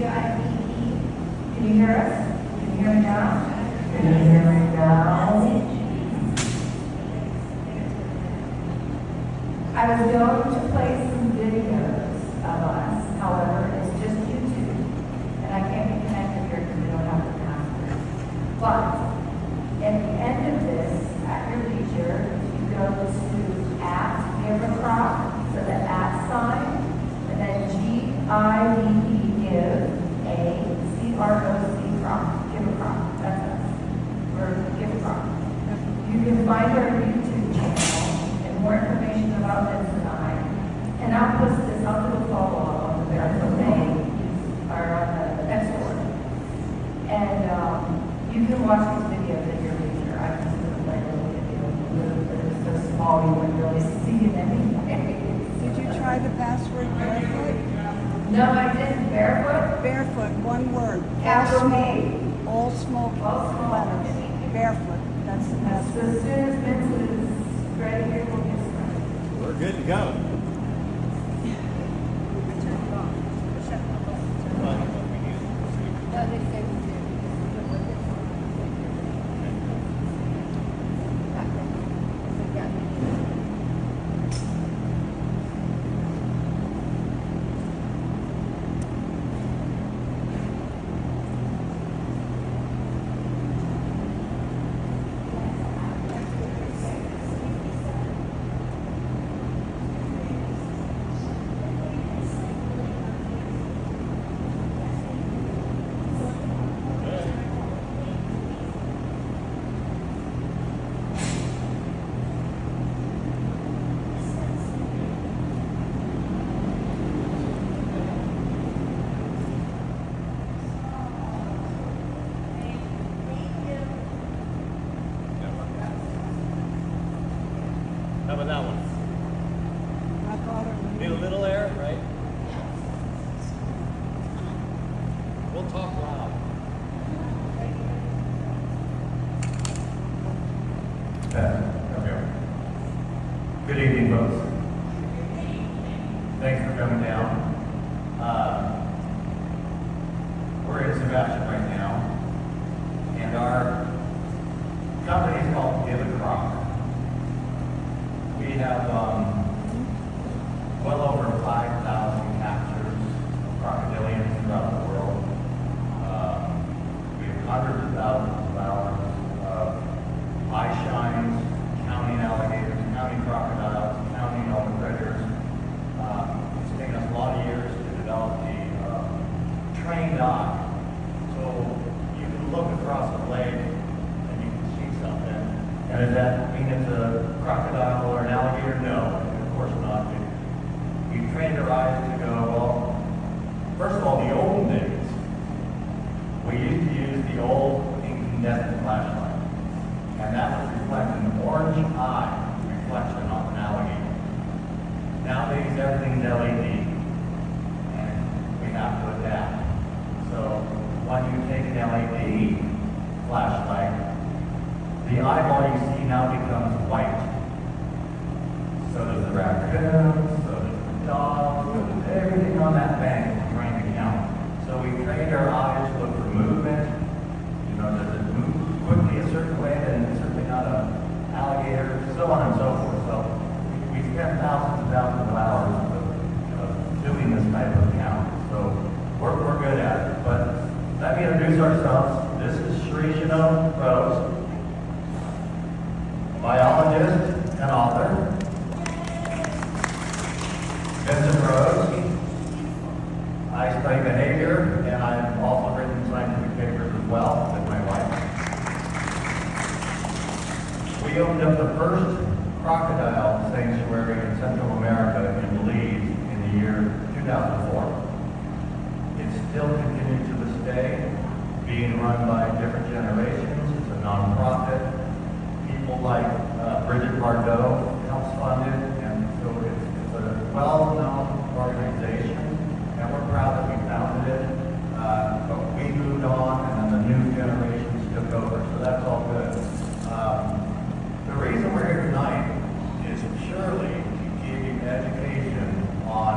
G-I-V-E. Can you hear us? Can you hear me now? Can you hear me now? I was going to play some videos of us, however, it's just YouTube, and I can't be connected here because we don't have the password. But at the end of this, at your leisure, you go to @Croc, so the @ and then G-I-V-E, give A-C-R-O-C, Croc, give a Croc, that's us, or give a Croc. You can find our YouTube channel and more information about Vincent and I. And I'll post this, I'll do a follow-up on the Barefoot Bay, or on the next one. And you can watch these videos at your leisure. I just sort of like a little video, but it's so small you wouldn't really see it anyway. Did you try the password barefoot? No, I didn't. Barefoot? Barefoot, one word. Capital B. All small letters. Barefoot, that's the So password. as soon as Vincent is ready here, we'll get started. We're good to go. How about that one? I thought it Need a little air, right? We'll talk loud. Good evening, folks. Thanks for coming down. We're in Sebastian right now, and our company is called Croc. We have well over 5,000 captures of crocodilians throughout the world. We have hundreds of thousands of hours of eye shines, counting alligators, counting crocodiles, counting all the predators. It's taken us a lot of years to develop the trained eye. So you can look across the lake and you can see something. And does that mean it's a crocodile or an alligator? No, of course not. We trained our eyes to go, well, first of all, the olden days, we used to use the old incandescent flashlight. And that was reflecting an orange eye reflection on an alligator. Nowadays, everything's LED, and we have to adapt. So when you take an LED flashlight, the eyeball you see now becomes white. So does the raccoon, so does the dog, so does everything on that bank we're trying to count. So we trained our eyes to look for movement. You know, does it move quickly a certain way, then it's certainly not an alligator, so on and so forth. So we spent thousands and thousands of hours of doing this type of count. So we're good at it. But let me introduce ourselves. This is Cherie Chenot-Rose, biologist and author. Vincent Rose. I study behavior, and I've also written scientific papers as well with my wife. We opened up the first crocodile sanctuary in Central America in Belize in the year 2004. It's still continued to this day, being run by different generations. It's a nonprofit. People like Bridget Bardot helps fund it, and so it's a well-known organization, and we're proud that we founded it. But we moved on, and then the new generations took over, so that's all good. The reason we're here tonight is surely to give you education on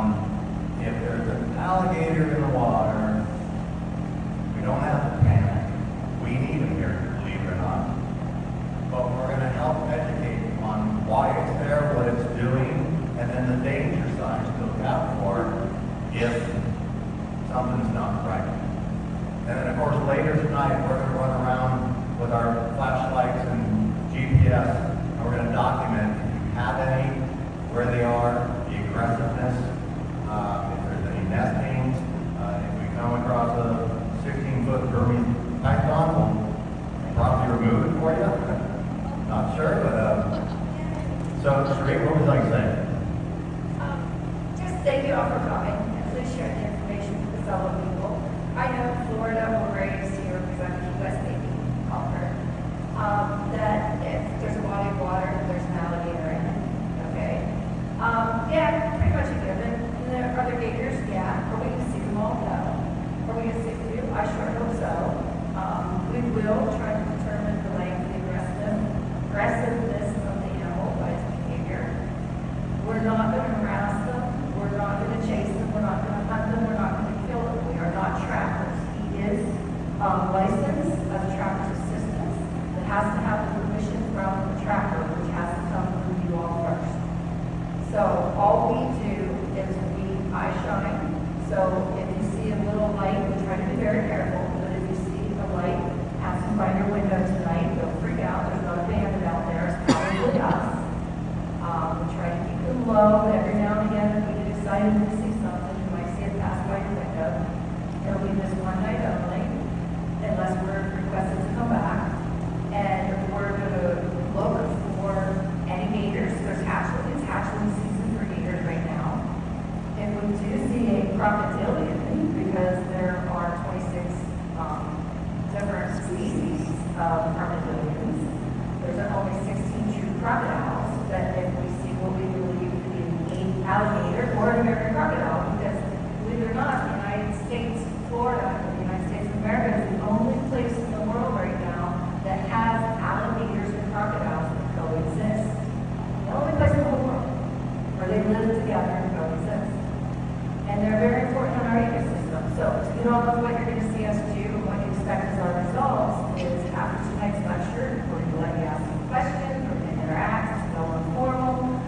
if there's an alligator in the water, something's not right. And then, of course, later tonight, we're going to run around with our flashlights and GPS, and we're going to document if you have any, where they are, the aggressiveness, if there's any nesting, if we come across a 16-foot Burmese python, we'll probably remove it for you. Not sure, but so Cherie, what would you like to say? Just thank you all for coming and please share the information with the fellow people. I know Florida will raise here because I'm a U.S. Navy officer, that if there's a body of water, there's an alligator in it. Okay. Yeah, pretty much a given. And there are other gators, yeah. Are we going to see them all? No. Are we going to see a few? I sure hope so. We will try to determine the length, the aggressiveness of the animal by its behavior. We're not going to harass them. We're not going to chase them. We're not going to hunt them. We're not going to kill them. We are not trappers. He is licensed as a trapper's assistant. It has to have the permission from the trapper, which has to come from you all first. So all we do is we eye shine. So if you see a little light, we try to be very careful. But if you see a light passing by your window tonight, don't freak out. There's not a bandit out there. It's probably us. We try to keep them low, but every now and again, if we get excited to see something, you might see it pass by your window. It'll be this one night only, unless we're requested to come back. And we're going to look for any gators. It's hatchling season for gators right now. If we do see a crocodilian, because there are 26 different species of crocodilians, there's only 16 true crocodiles, that if we see what we believe to be an alligator or an American crocodile, because believe it or not, the United States, Florida, the United States of America is the only place in the world right now that has alligators and crocodiles that coexist. The only place in the whole world where they live together and coexist. And they're very important in our ecosystem. So to get on with what you're going to see us do and what you expect as our results is after tonight's lecture, we're going to let you ask some questions, we're going to interact, it's no informal.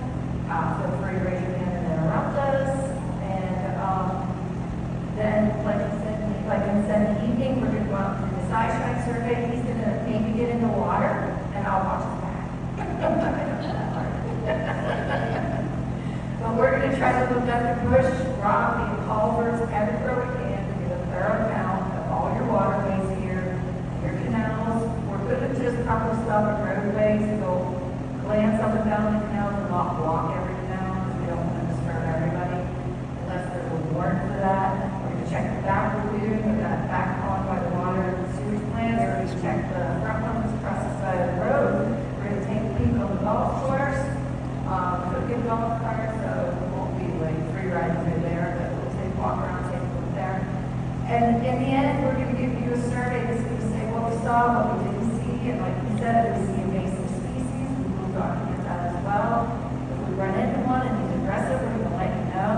Feel free to raise your hand and interrupt us. And then, like I said in the evening, we're going to go out and do this eye shine survey. He's going to maybe get in the water, and I'll watch his back. I don't know that part. But we're going to try to look under bush, rock, and culverts everywhere we can to get a thorough count of all your waterways here, your canals. We're going to just couple stuff at roadways and go glance up and down the canals and not block every canal because we don't want to disturb everybody unless there's a warrant for that. We're going to check the back lagoon or that back pond by the water and sewage plants. We're going to check the front ones across the side of the road. We're going to take a peek on the golf course. We'll get golf carts, so it won't be like free riding through there, but we'll walk around, take a look there. And in the end, we're going to give you a survey that's going to say what we saw, what we didn't see, and like you said, if we see invasive species, we will document that as well. If we run into one and he's aggressive, we're going to let you know.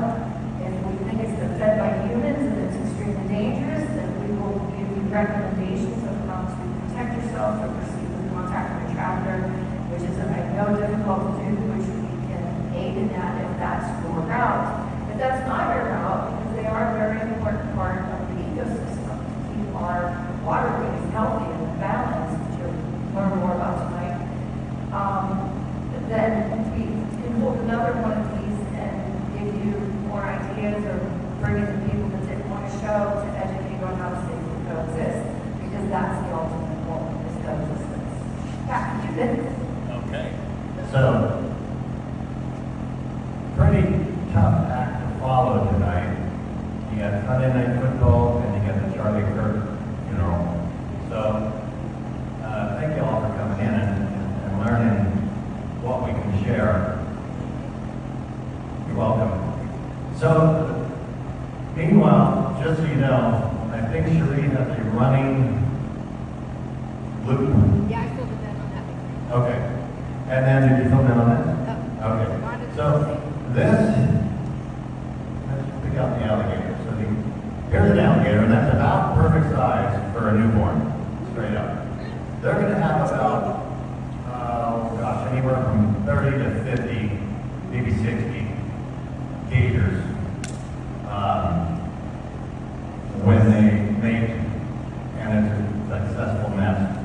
If we think it's been fed by humans and it's extremely dangerous, then we will give you recommendations of how to protect yourself or proceed with contact with a trapper, which is, I know, difficult to do, which we can aid in that if that's your route. If that's not your route, because they are a very important part of the ecosystem to keep our waterways healthy and balanced, which you'll learn more about tonight, then we can hold another one of these and give you more ideas or bring in the people that didn't want to show to educate on how to safely coexist, because that's the ultimate goal, is coexistence. Back to you, Vince. Okay. So, pretty tough act to follow tonight. You got Sunday Night Football and you got the Charlie Kirk funeral. So, thank you all for coming in and learning what we can share. You're welcome. So, meanwhile, just so you know, I think Cherie has a running loop. Yeah, I filled it in on that. Okay. And then did you fill in on that? Okay. So this, let's pick out the alligator. So here's an alligator, and that's about perfect size for a newborn, straight up. They're going to have about, anywhere from 30 to 50, maybe 60 gators when they mate, and it's a successful nest.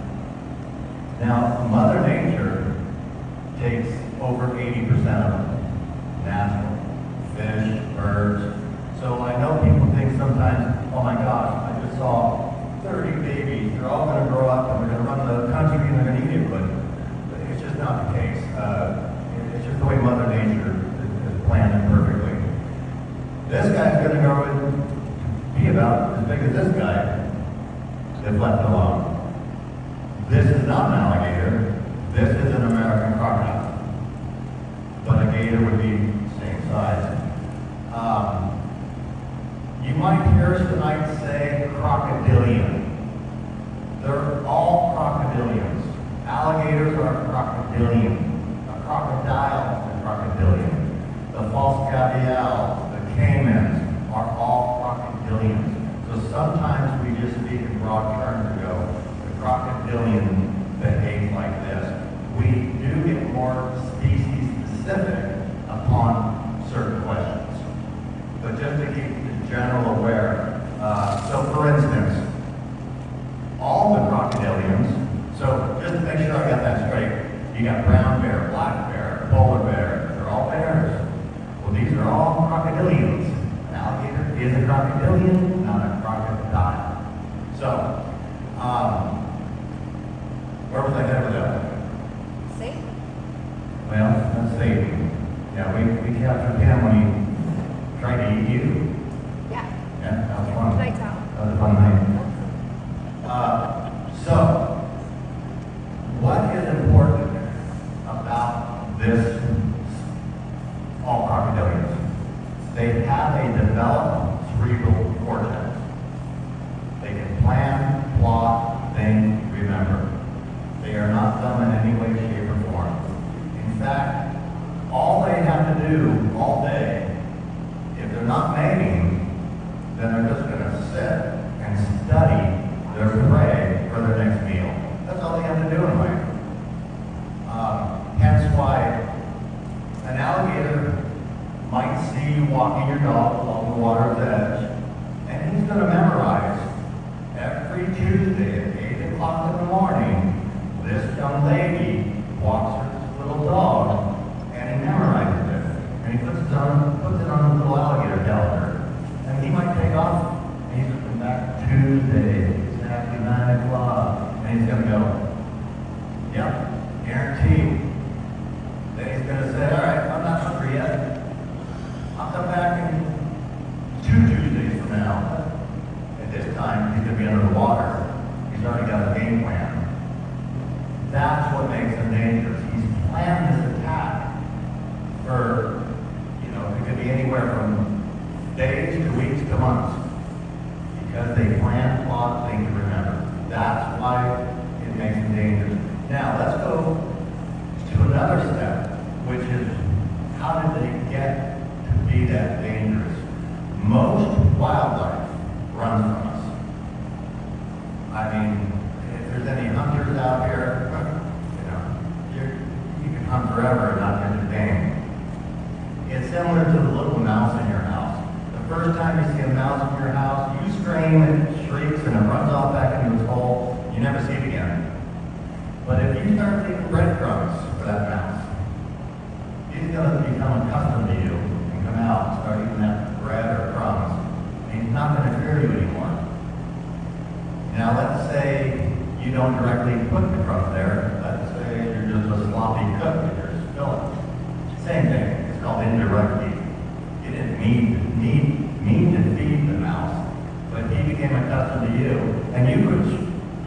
Now, Mother Nature takes over 80% of them, natural, fish, birds. So I know people think sometimes, oh my gosh, I just saw 30 babies, they're all going to grow up and they're going to run the country and they're going to eat it, but it's just not the case. It's just the way Mother Nature is planned it perfectly. This guy's going to grow and be about as big as this guy if left alone. This is not an alligator. This is an American crocodile. But a gator would be the same size. You might hear us tonight say crocodilian. They're all crocodilians. Alligators are crocodilian. A crocodile is a crocodilian. The false gavials, the caimans are all crocodilians. So sometimes we just speak in broad terms and go, the crocodilian behaves like this. We do get more species specific upon certain questions. But just to keep the general aware, so for instance, all the crocodilians, so just to make sure I got that straight, you got brown bear, black bear, polar bear, they're all bears. Well, these are all crocodilians. An alligator is a crocodilian, not a crocodile. So, where was I headed with that? See? Well, let's see. Yeah, we captured him when he tried to eat you. Yeah. Yeah, that was fun. Nighttime. That was a fun night. So, what is important about this, all crocodilians? They have a developed cerebral cortex. They can plan, plot, think, remember. They are not dumb in any way, shape, or form. In fact, all they have to do all day, if they're not mating, then they're just going to sit and study their prey for their next meal. That's all they have to do in life. Hence why an alligator might see you walking your dog along the water's edge, and he's going to memorize every Tuesday at 8 o'clock in the morning, this young lady walks her little dog, and he memorizes it. And he puts it on a little alligator calendar. And he might take off, and he's looking back Tuesday, exactly 9 o'clock, and he's going to go, yep, guaranteed. Then he's going to say, all right, I'm not hungry yet. I'll come back in 2 Tuesdays from now. At this time, he's going to be under the water. He's already got a game plan. That's what makes him dangerous. He's planned this attack for, it could be anywhere from days to weeks to months. Because they plan, plot, think, and remember. That's why it makes them dangerous. Now, let's go to another step, which is how did they get to be that dangerous? Most wildlife runs from us. I mean, if there's any hunters out here, you can hunt forever and not get your game. It's similar to the little mouse in your house. The first time you see a mouse in your house, you scream and it shrieks and it runs off back into its hole. You never see it again. But if you start leaving breadcrumbs for that mouse, he's going to become accustomed to you and come out and start eating that bread or crumbs. And he's not going to fear you anymore. Now let's say you don't directly put the crumbs there. Let's say you're just a sloppy cook and you're spilling. Same thing. It's called indirect feeding. You didn't mean to feed the mouse, but he became accustomed to you. And you were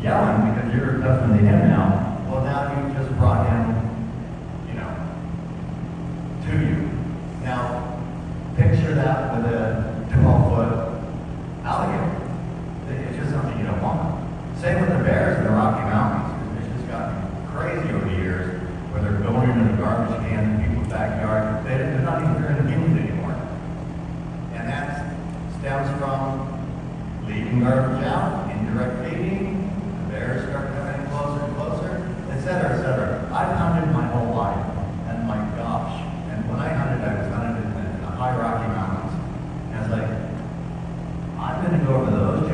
yelling because you're accustomed to him now. Well, now you just brought him, to you. Now, picture that with a 12-foot alligator. It's just something you don't want. Same with the bears in the Rocky Mountains. It's just gotten crazy over the years where they're going into the garbage cans in people's backyard. They're not even fearing the humans anymore. And that stems from leaving garbage out, indirect feeding, the bears start coming closer and closer, et cetera, et cetera. I've hunted my whole life, and my gosh. And when I hunted, I was hunted in the high Rocky Mountains. And I was like, I'm going to go over those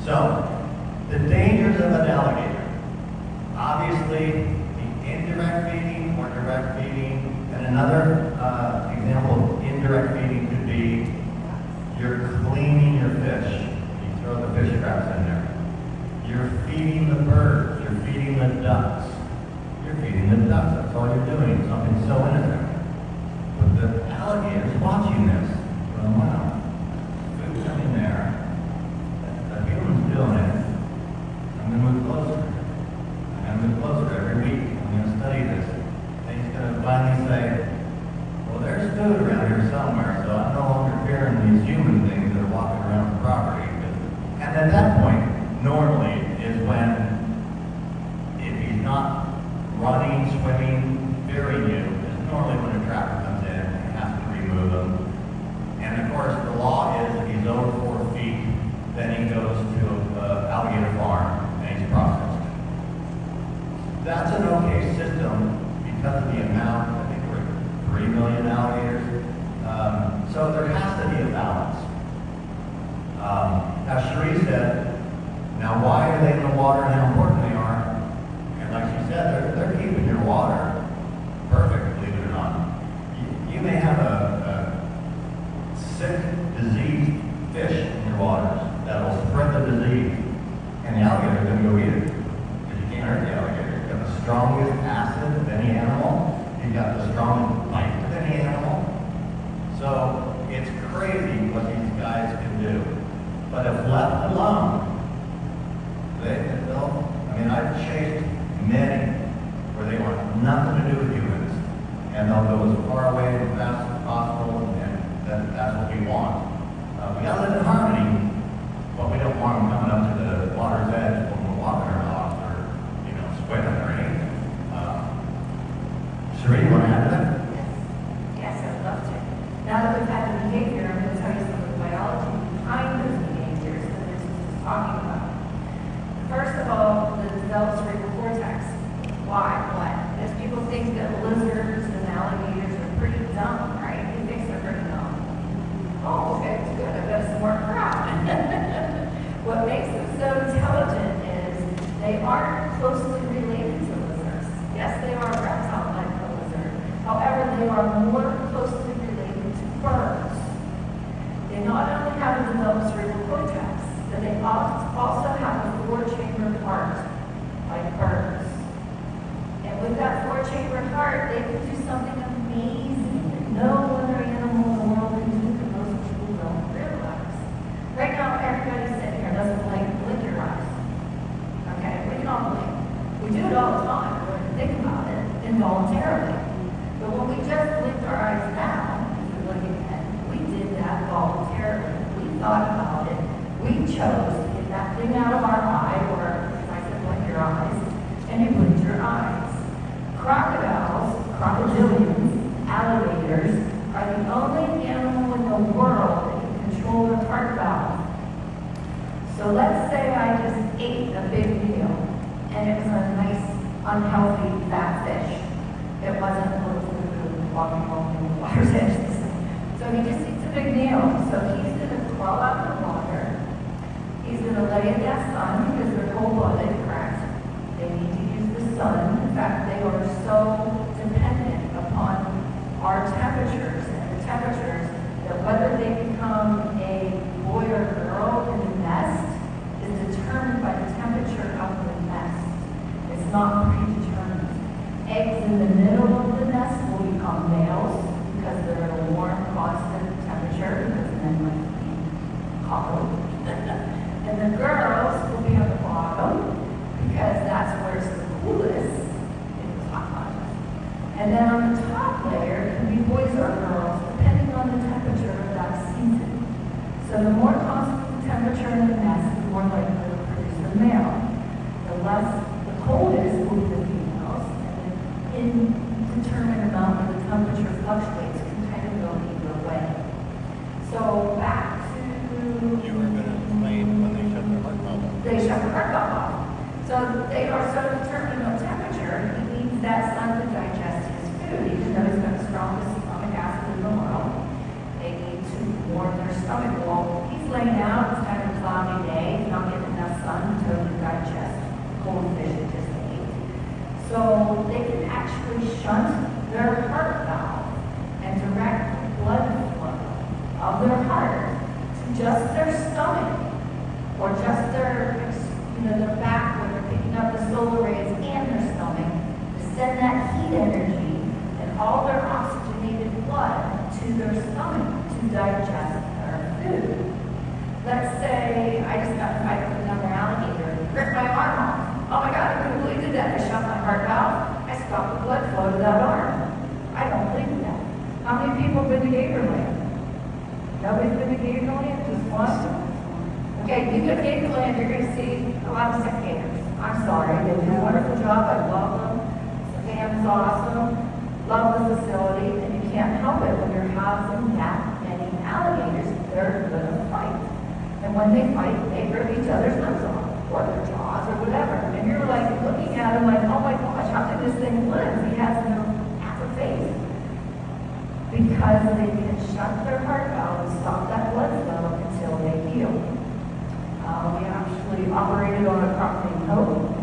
So, the dangers of an alligator. Obviously, the indirect feeding or direct feeding. And another example of indirect feeding could be you're cleaning your fish. You throw the fish traps in there. You're feeding the birds. You're feeding the ducks. You're feeding the ducks. That's all you're doing. Something so innocent. But the alligator's watching this. Going, wow, food coming there. The human's doing it. I'm going to move closer. I'm going to move closer every week. I'm going to study this. And he's going to finally say, well, there's food around here somewhere, so I'm no longer fearing these human things that are walking around the property. And at that point, normally, is when, if he's not running, swimming, very new, is normally when a trapper comes in and has to remove them. And of course, the law is if he's over 4 feet, then he goes to an alligator farm and he's processed. That's an okay system because of the amount. I think we're 3 million alligators. So there has to be a balance. As Cherie said, now why are they in the water and how important they are? And like she said, they're keeping your water perfect, believe it or not. You may have a sick, diseased fish in your waters that'll spread the disease, and the alligator's going to go eat it. Because you can't hurt the alligator. You've got the strongest acid of any animal. You've got the strongest bite of any animal. So it's crazy what these guys can do. But if left alone, I've chased many where they want nothing to do with humans. And they'll go as far away and as fast as possible, and that's what we want. We gotta live in harmony, but we don't want them coming up to the water's edge when we're walking our dogs or, swimming or anything. Cherie, you want to add to that? Yes, I'd love to. Now that we've had the behavior, I'm going to tell you some of the biology behind those behaviors that this is talking about. First of all, the developed cerebral cortex. Why? What? Because people think that lizards and alligators are pretty dumb, right? Who thinks they're pretty dumb? Oh, okay, it's good. I've got some more crap. What makes them so intelligent is they aren't closely related to lizards. Yes, they are a reptile like a lizard. However, they are more closely related to birds. They not only have a developed cerebral cortex, but they also have a 4-chambered heart, like birds. And with that 4-chambered heart, they can do something amazing that no other animal in the world can do that most people don't realize. Right now, everybody sitting here doesn't blink your eyes. Okay? We can all blink. We do it all the time. We're going to think about it involuntarily. But when we just blinked our eyes now, if you're looking at, we did that voluntarily. We thought about it. We chose to get that thing out of our eye, or if I said blink your eyes, and you blinked your eyes. Crocodiles, crocodilians, alligators are the only animal in the world that can control their heart valve. So let's say I just ate a big meal, and it was a nice, unhealthy, fat fish. It wasn't walking along the water's edge. So he just eats a big meal. So he's going to crawl out of the water. He's going to lay in that sun because they're cold-blooded, correct? They need to use the sun. In fact, they are so dependent upon our temperatures and the temperatures that whether they become a boy or girl in the nest is determined by the temperature of the nest. It's not predetermined. Eggs in the middle of the nest will become males because they're at a warm, constant temperature because men like to be coddled. And the girls will be on the bottom because that's where it's the coolest in the top layer. And then on the top layer can be boys or girls depending on the temperature of that season. So the more constant the temperature in the nest, the more likely to produce a male. The coldest will be the females, and the indeterminate amount of the temperature fluctuates can kind of go either way. So back to... You were going to explain when they shut their heart valve off. They shut their heart valve off. So they are so determined on temperature, he needs that sun to digest his food, even though he's got the strongest stomach acid in the world. They need to warm their stomach. Well, he's laying out, it's kind of a cloudy day, he's not getting sun to digest cold fish it just ate. So they can actually shunt their heart valve and direct the blood flow of their heart to just their stomach or just their, their back where they're picking up the solar rays and their stomach to send that heat energy and all their oxygenated blood to their stomach to digest their food. Let's say I just got in a fight with another alligator and ripped my arm off. Oh my God, I couldn't believe it did that. I shut my heart valve. I stopped the blood flow to that arm. I don't believe that. How many people have been to Gatorland? Nobody's been to Gatorland? Just one? Okay, you go to Gatorland, you're going to see a lot of gators. I'm sorry, they do a wonderful job. I love them. The fam's awesome. Love the facility, and you can't help it when you're housing that many alligators. They're going to fight. And when they fight, they rip each other's limbs off, or their jaws, or whatever. And you're like looking at him like, oh my gosh, how did this thing live? He has no half a face. Because they can shut their heart valve and stop that blood flow until they heal. We actually operated on a Croc named Hope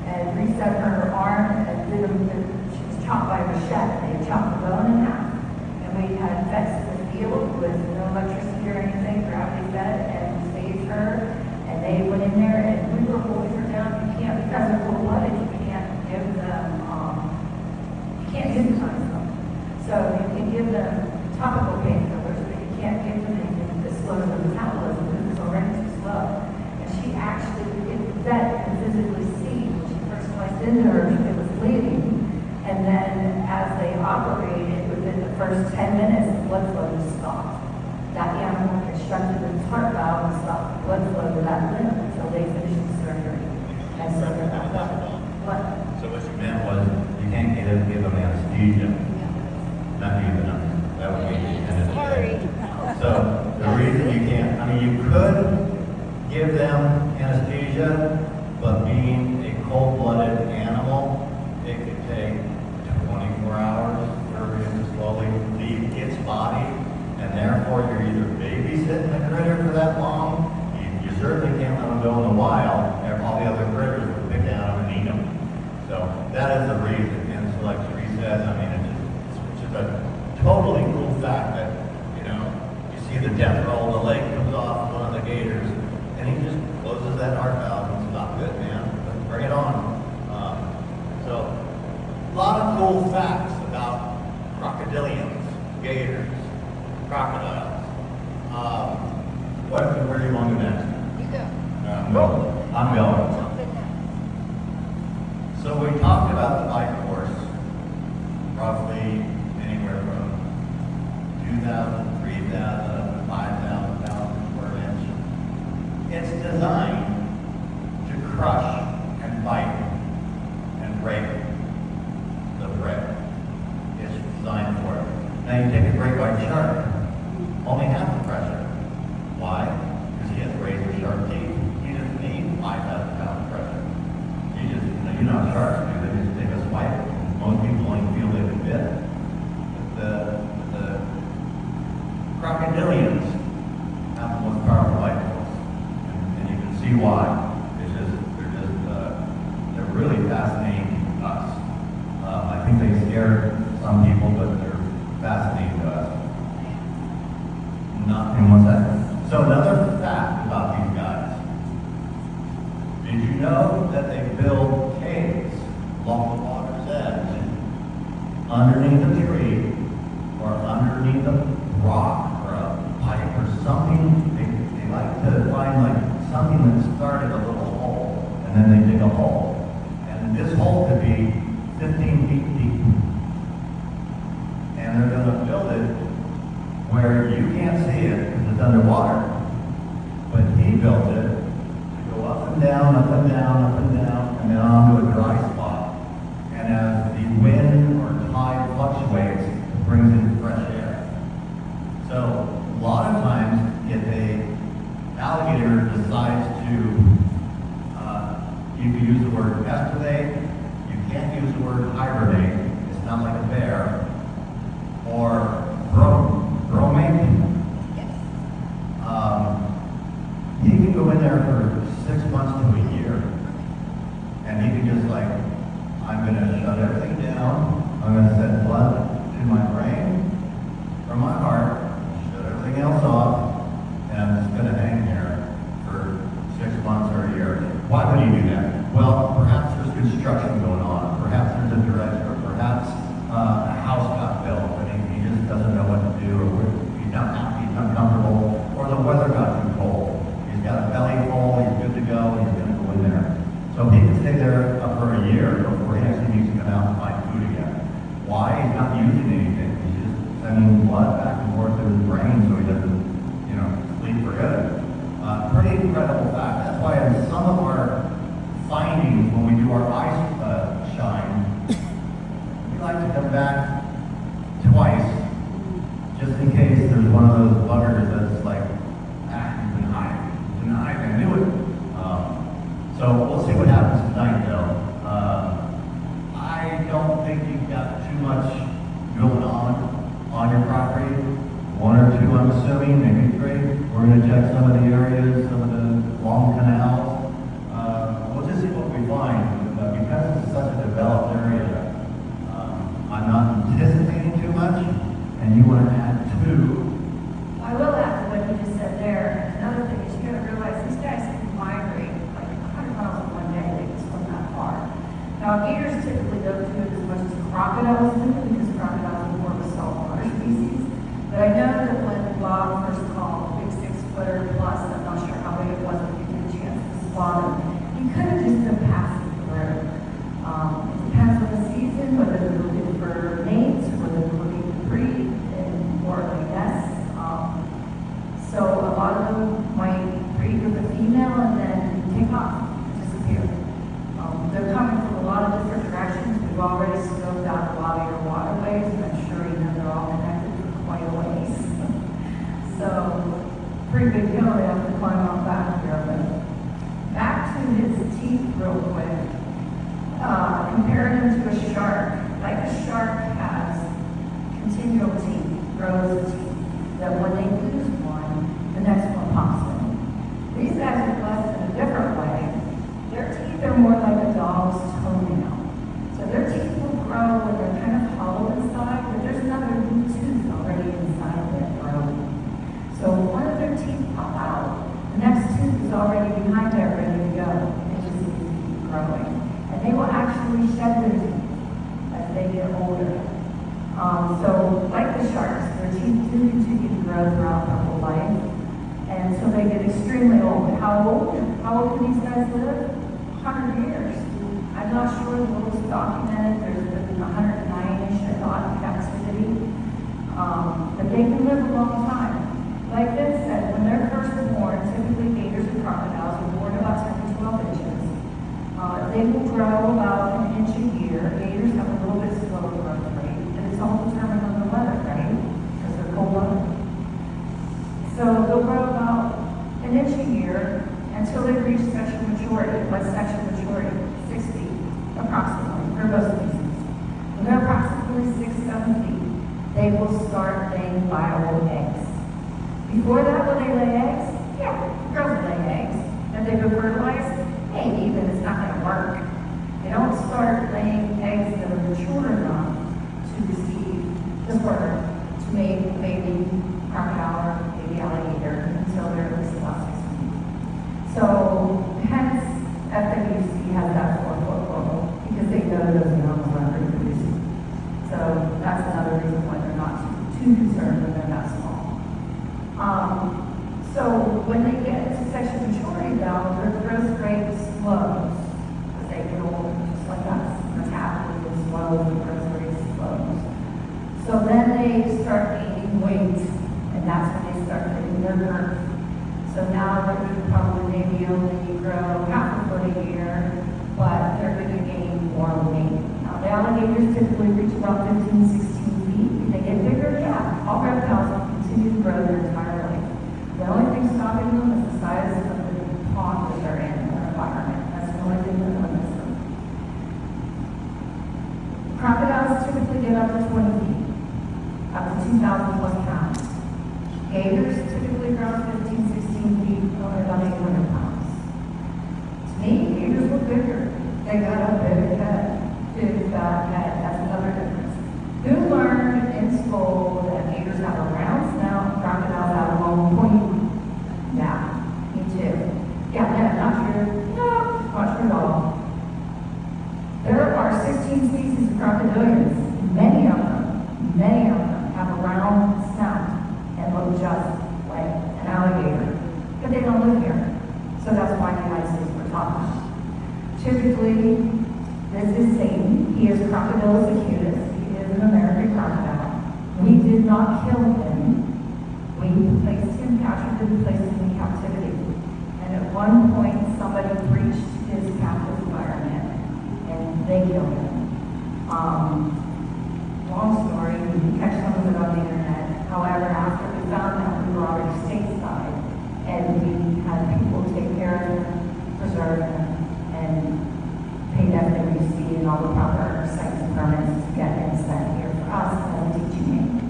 and reset her arm and she was chopped by a machete. They chopped the bone in half. And we had vets in the field with no electricity or anything, gravity fed, and saved her. And they went in there and we were holding her down. You can't, because they're cold-blooded, you can't give them, you can't euthanize them. So you can give them topical painkillers, but you can't give them anything that slows their metabolism because it's already too slow. And she actually, the vet could physically see when she first sliced into her, it was bleeding. And then as they operated, within the first 10 minutes, the blood flow was stopped. That animal had shunted its heart valve and stopped the blood flow to that limb until they finished the surgery. And so what? So what you meant was you can't give them anesthesia. Not even that would be the end of the day. So the reason you can't, I mean, you could give them anesthesia, but being a cold-blooded animal, it could take 24 hours for it to slowly leave its body, and therefore you're either babysitting the critter for that long, you certainly can't let them go in the wild, and all the other critters would pick down them and eat them. So that is the reason, and so like Cherie says, I mean, it's just a totally cool fact that, you see the death roll, the leg comes off one of the gators, and he just closes that heart valve and stop it, man. Bring it on. So, a lot of cool facts about crocodilians, gators, crocodiles. Where do you want to go next? You go. I'm going. Jump in there. So we talked about the bike course, roughly anywhere from 2,000, 3,000, 5,000 pounds per inch. It's designed to crush and bite and break the prey. It's designed for it. Now you take a great white shark, only half the pressure. Why? Because he has razor sharp teeth. He doesn't need 5,000 pounds of pressure. You're not sharks, do they just take a swipe? Most people only feel they've been bit. But the crocodilians have the most powerful bite force. And you can see why. They're really fascinating to us. I think they scare some people, but they're fascinating to us. Nothing was that. So another fact about these guys. Did you know that they build caves along the water's edge, underneath a tree, or underneath a rock, or a pipe, or something? They like to find like something that started a little hole, and then they dig a hole. And this hole could be 15 feet deep. And they're going to build it where you can't see it because it's underwater. But he built it to go up and down, up and down, up and down, and then onto a dry spot. And as the wind or tide fluctuates, it brings in fresh air. So a lot of times, if a alligator decides to, you can use the word estivate, you can't use the word hibernate, it's not like a bear, or bromate. He can go in there for 6 months to off and it's going to hang there for 6 months or a year. Why would he do that? Well, perhaps there's construction going on. Perhaps there's a dredge, or perhaps a house got built and he just doesn't know what to do, or he's not happy, he's uncomfortable, or the weather got too cold. He's got a belly full, he's good to go, he's going to go in there. So he can stay there for a year before he actually needs to come out and find food again. Why? He's not using anything. He's just sending blood back and forth to his brain so he doesn't, sleep for good. Pretty incredible fact. That's why in some of our findings, when we do our ice shine, we like to come back twice, just in case there's one of those buggers that's like, you've been hiding, I knew it. So we'll see what happens tonight, though. I don't think you've got too much going on your property. 1 or 2, I'm assuming, maybe 3. We're going to check some of the areas, some of the long canals. We'll just see what we find. Because it's such a developed area, I'm not anticipating too much, and you want to add 2. I will add to what you just said there. Another thing is you got to realize these guys can migrate like 100 miles in one day. They can swim that far. Now, gators typically don't do it as much as crocodiles do because crocodiles are more of a saltwater species. But I know that when Bob first called big 6-footer plus, I'm not sure how big it was, but you get a chance to spot him. He could have just been passing through. It depends on the season, whether they're looking for mates, whether they're looking to breed, and more of a nests. So a lot of them might breed with a female and then take off, disappear. They're coming from a lot of different directions. We've already scoped out a lot of your waterways, and I'm sure you know they're all connected for quite a ways. So, pretty big deal. They have to climb out back here. But back to his teeth real quick. Comparing him to a shark. Like a shark has continual teeth, rows of teeth, that when they lose one, the next one pops in. These guys are blessed in a different way. Their teeth are more like a dog's toenail. So their teeth will grow when they're kind of hollow inside, but there's another new tooth already inside of it growing. So one of their teeth pop out, the next tooth is already behind there, ready to go. It just needs to keep growing. And they will actually shed their teeth as they get older. So like the sharks, their teeth do continue to grow throughout their whole life. And so they get extremely old. How old can these guys live? 100 years. I'm not sure the most documented. There's been 109-ish, I thought, in captivity. But they can live a long time. Like Vince said, when they're first born, typically gators and crocodiles are born about 10 to 12 inches. They will grow about 1 inch a year. Gators have a little bit slower growth rate, and it's all determined on the weather, right? Because they're cold-blooded. So they'll grow about 1 inch a year until they reach sexual maturity. What's sexual maturity? 6 feet, approximately, for most species. When they're approximately 6-7 feet, they will start laying viable eggs. Before that, when they lay eggs, girls lay eggs. And they go fertilize, maybe, but it's not going to work. They don't start laying eggs that are mature enough to receive the bird to make a baby crocodile or baby alligator until they're at least about 6 feet. So, hence, FWC has that 4-foot rule because they know those animals aren't reproducing. So, that's another reason why they're not too concerned when they're that small. So, when they get to sexual maturity, though, their growth rate slows as they get older, just like us. Metabolism slows, the growth rate slows. So then they start gaining weight, and that's when they start getting their girth. So now they're going to probably maybe only grow half a foot a year, but they're going to gain more weight. Now the alligators typically reach about 15, 16 feet. If they get bigger, all reptiles will continue to grow their entire life. The only thing stopping them is the size of the pond that they're in, their environment. That's the only thing that limits them. Crocodiles typically get up to 20 feet, up to 2,000 plus pounds. Gators typically grow 15, 16 feet, only about 800 pounds. To me, gators look bigger. They got a big head, big fat head. That's another difference. Who learned in school that gators have a round snout, crocodiles have a long don't live here. So that's why the United States we're talking about. Typically, this is Satan. He is Crocodilus acutus. He is an American crocodile. We did not kill him. We placed him, captured him, placed him in captivity. And at one point, somebody breached his captive environment, and they killed him. Long story, you can catch some of it on the internet. However, after we found that, we were already stateside, and we had people take care of him, preserve him, and pay FWC and all the proper sites and permits to get him sent here for us as a teaching aid.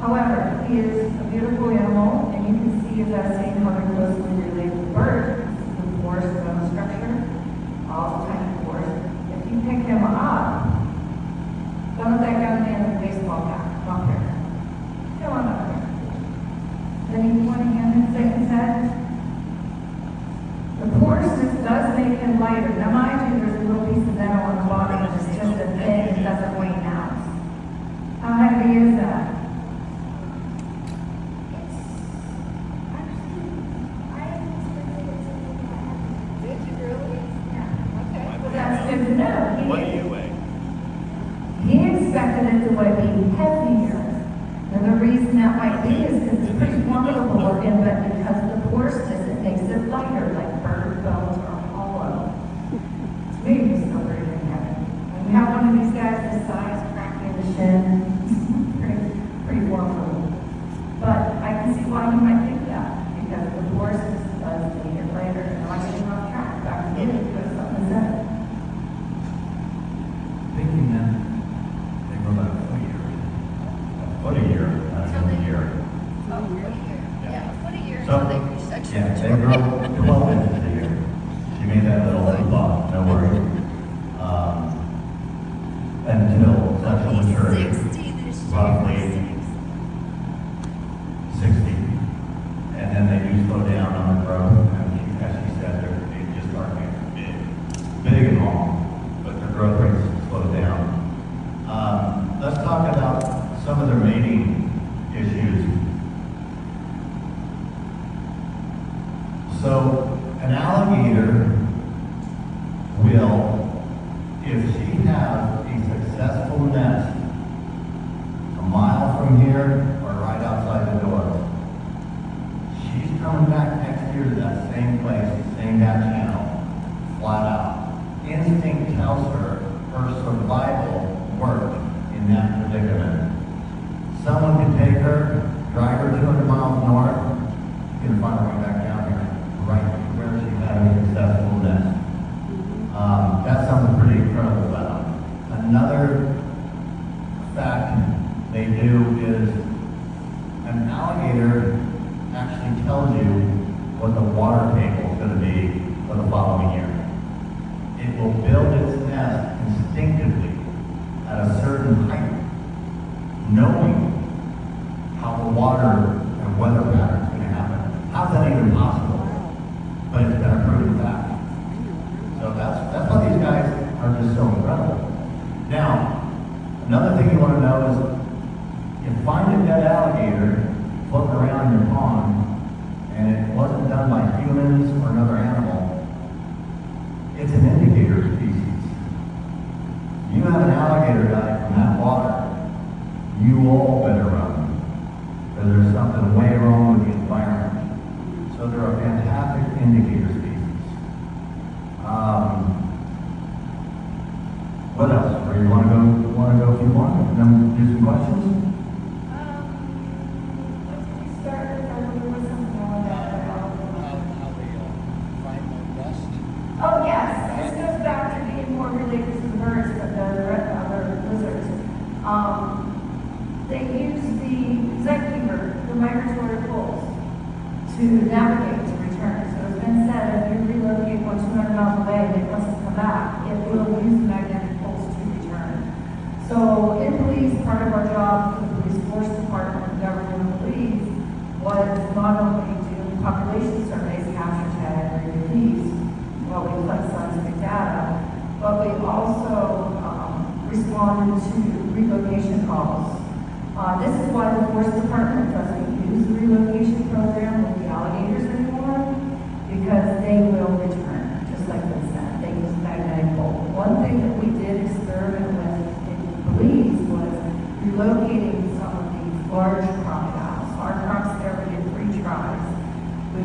However, he is a beautiful animal, and you can see that same how they're closely related to birds. The pores bone structure, all the tiny pores. If you pick him up, don't let that young man in the baseball cap up here. Come on up here. Then you point him and say, the porousness does make him lighter. Now, mind you, there's a little piece of venom on the bottom, and it's just a thing, it doesn't weigh an ounce. How heavy is that? Did you really? Yeah. Okay. Well, that's good to know. What do you weigh? He expected it to weigh heavier. And the reason that might be is because it's pretty formidable organ, but because of the porousness, it makes it lighter, like bird bones are hollow. It's maybe still very heavy. When you have one of these guys this size, cracking in the shin, pretty formidable. But I can see why you might think that, because the porousness does make it lighter. And I'm getting off track, back to you, because something said. Thinking that they grow about a foot a year. Not a year. Yeah, what a year So, until they reach sexual yeah, they maturity. grow 12 inches a year. She made that little thought, no worries. Until sexual maturity, 60 this year. roughly 60. And then they do slow down on the growth, and as she said, they just start getting big and long, but their growth rates slow down. Let's talk about some of their mating issues. So, an alligator will, if she has a successful nest a mile from here or right outside the door, she's coming back next year to that same place, same back channel, flat out. Instinct tells her survival worked in that predicament. Someone can take her, drive her 200 miles north, get her find her way back down here, right where she had a successful nest. That's something pretty incredible about them. Another fact they do is an alligator actually tells you what the water table is going to be for the following year. It will build its nest instinctively at a certain height, knowing how the water and weather pattern is going to happen. How's that even possible? But it's been a proven fact. So that's why these guys are just so incredible. Now, another thing you want to know is, you find a dead alligator floating around in your pond, and it wasn't done by humans or another animal, it's an indicator species. You have an alligator die from that water, you all better run, because there's something way wrong with the environment. So they're a fantastic indicator species. What else? Or you want to go if you want, and then do some questions? What did you start with? Or there was something more about that? How they find their nest? Oh, yes, this goes back to being more related to the birds than the other lizards. They use the zeitgeber, the migratory poles, to navigate to return. So it's been said, if you relocate 200 miles away and it wants to come back, it will use the magnetic poles to return. So in police, part of our job for the police force department and government police was not only do population surveys, capture, tag, and release, while we collect scientific data, but we also responded to relocation calls. This is why the force department doesn't use the relocation program with the alligators in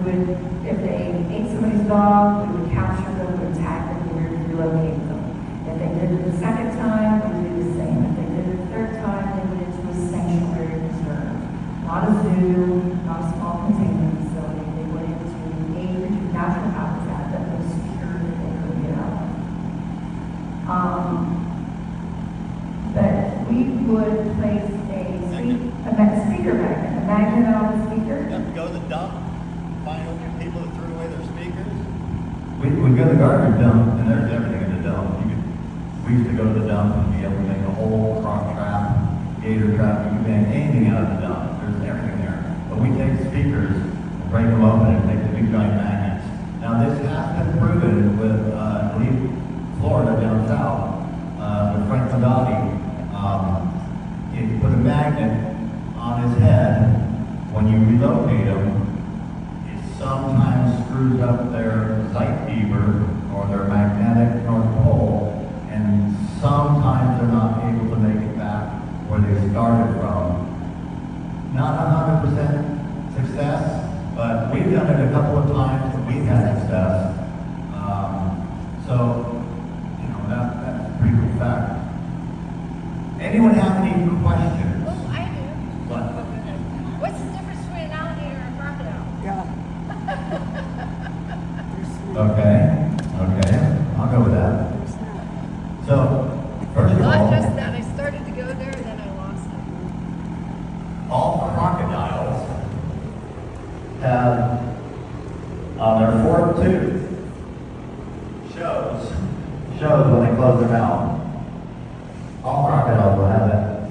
would, if they ate somebody's dog, we would capture them, we would tag them, we would relocate them. If they did it the second time, we would do the same. If they did it the third time, they would into a sanctuary reserve. Not a zoo, not a small containment facility. They went into acreage of natural habitat that was secure that they could get out. But we would place a speaker magnet, a magnet on the speaker. You have to go to the dump, find all the people that threw away their speakers. We go to the garbage dump, and there's everything in the dump. We used to go to the dump and be able to make a whole Croc trap, Gator trap. You can make anything out of the dump. There's everything there. But we take speakers and break them open and make the big giant magnets. Now this has been proven with, I believe, Florida down south, with Frank Fadati. If you put a magnet on his head, when you relocate him, it sometimes screws up their Zeitgeber or their magnetic North Pole, and sometimes they're not able to make it back where they started from. Not 100% success, but we've done it a couple of times and we've had success. So, you know, that's a pretty cool fact. Anyone have any questions? Well, I do. What? What's the difference between an alligator and a crocodile? Yeah. Okay, I'll go with that. So, first of Not all, just that, I started to go there and then I lost it. all crocodiles have on their fourth tooth shows when they close their mouth. All crocodiles will have that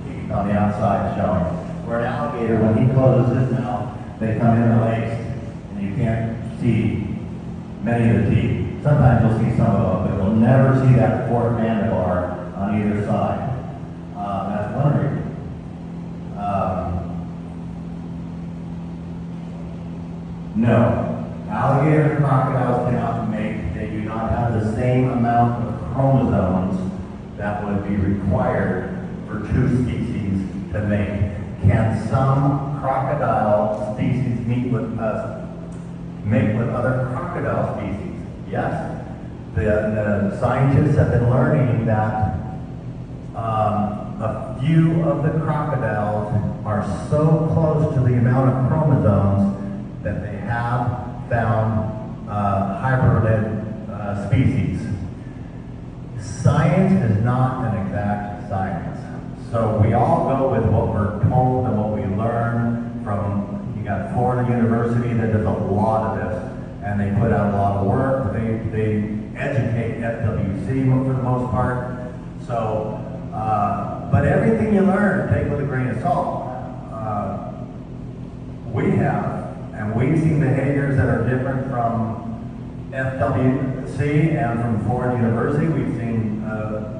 teeth on the outside showing. Where an alligator, when he closes his mouth, they come interlaced, and you can't see many of the teeth. Sometimes you'll see some of them, but you'll never see that fourth mandibar on either side. That's one reason. No, alligators and crocodiles cannot mate. They do not have the same amount of chromosomes that would be required for two species to mate. Can some crocodile species mate with other crocodile species? Yes. The scientists have been learning that a few of the crocodiles are so close to the amount of chromosomes that they have found hybrided species. Science is not an exact science. So we all go with what we're told and what we learn from, you got Florida University that does a lot of this, and they put out a lot of work. They educate FWC for the most part. So, but everything you learn, take with a grain of salt. We have, and we've seen behaviors that are different from FWC and from Florida University. We've seen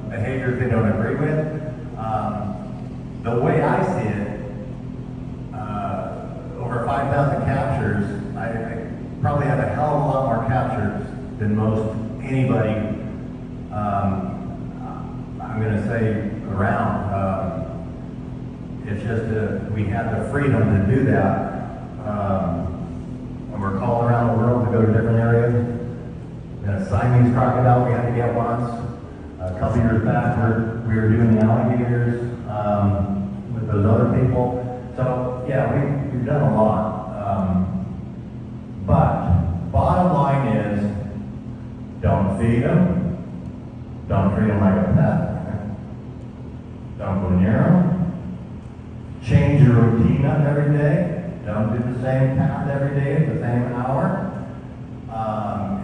behaviors they don't agree with. The way I see it, over 5,000 captures, I probably have a hell of a lot more captures than most anybody, I'm going to say, around. It's just we have the freedom to do that. And we're called around the world to go to different areas. We had a Siamese crocodile we had to get once. A couple years back, we were doing the alligators with those other people. So, yeah, we've done a lot. But bottom line is, don't feed them. Don't treat them like a pet. Don't go near them. Change your routine up every day. Don't do the same path every day at the same hour.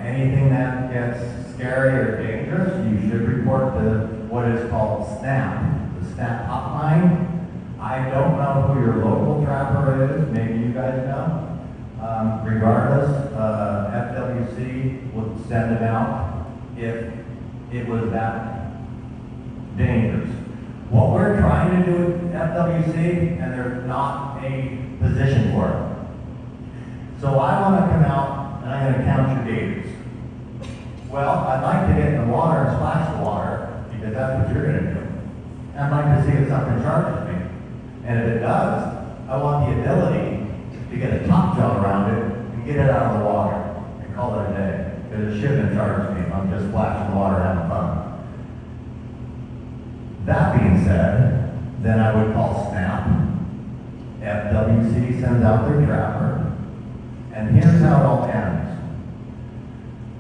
Anything that gets scary or dangerous, you should report to what is called SNAP, the SNAP hotline. I don't know who your local trapper is. Maybe you guys know. Regardless, FWC would send them out if it was that dangerous. What we're trying to do with FWC, and there's not a position for it. So I want to come out and I'm going to count your gators. Well, I'd like to get in the water and splash the water, because that's what you're going to do. I'd like to see if something charges me. And if it does, I want the ability to get a top jaw around it and and get it out of the water and call it a day. Because it shouldn't charge me if I'm just splashing water and having fun. That being said, then I would call SNAP. FWC sends out their trapper. And here's how it all ends.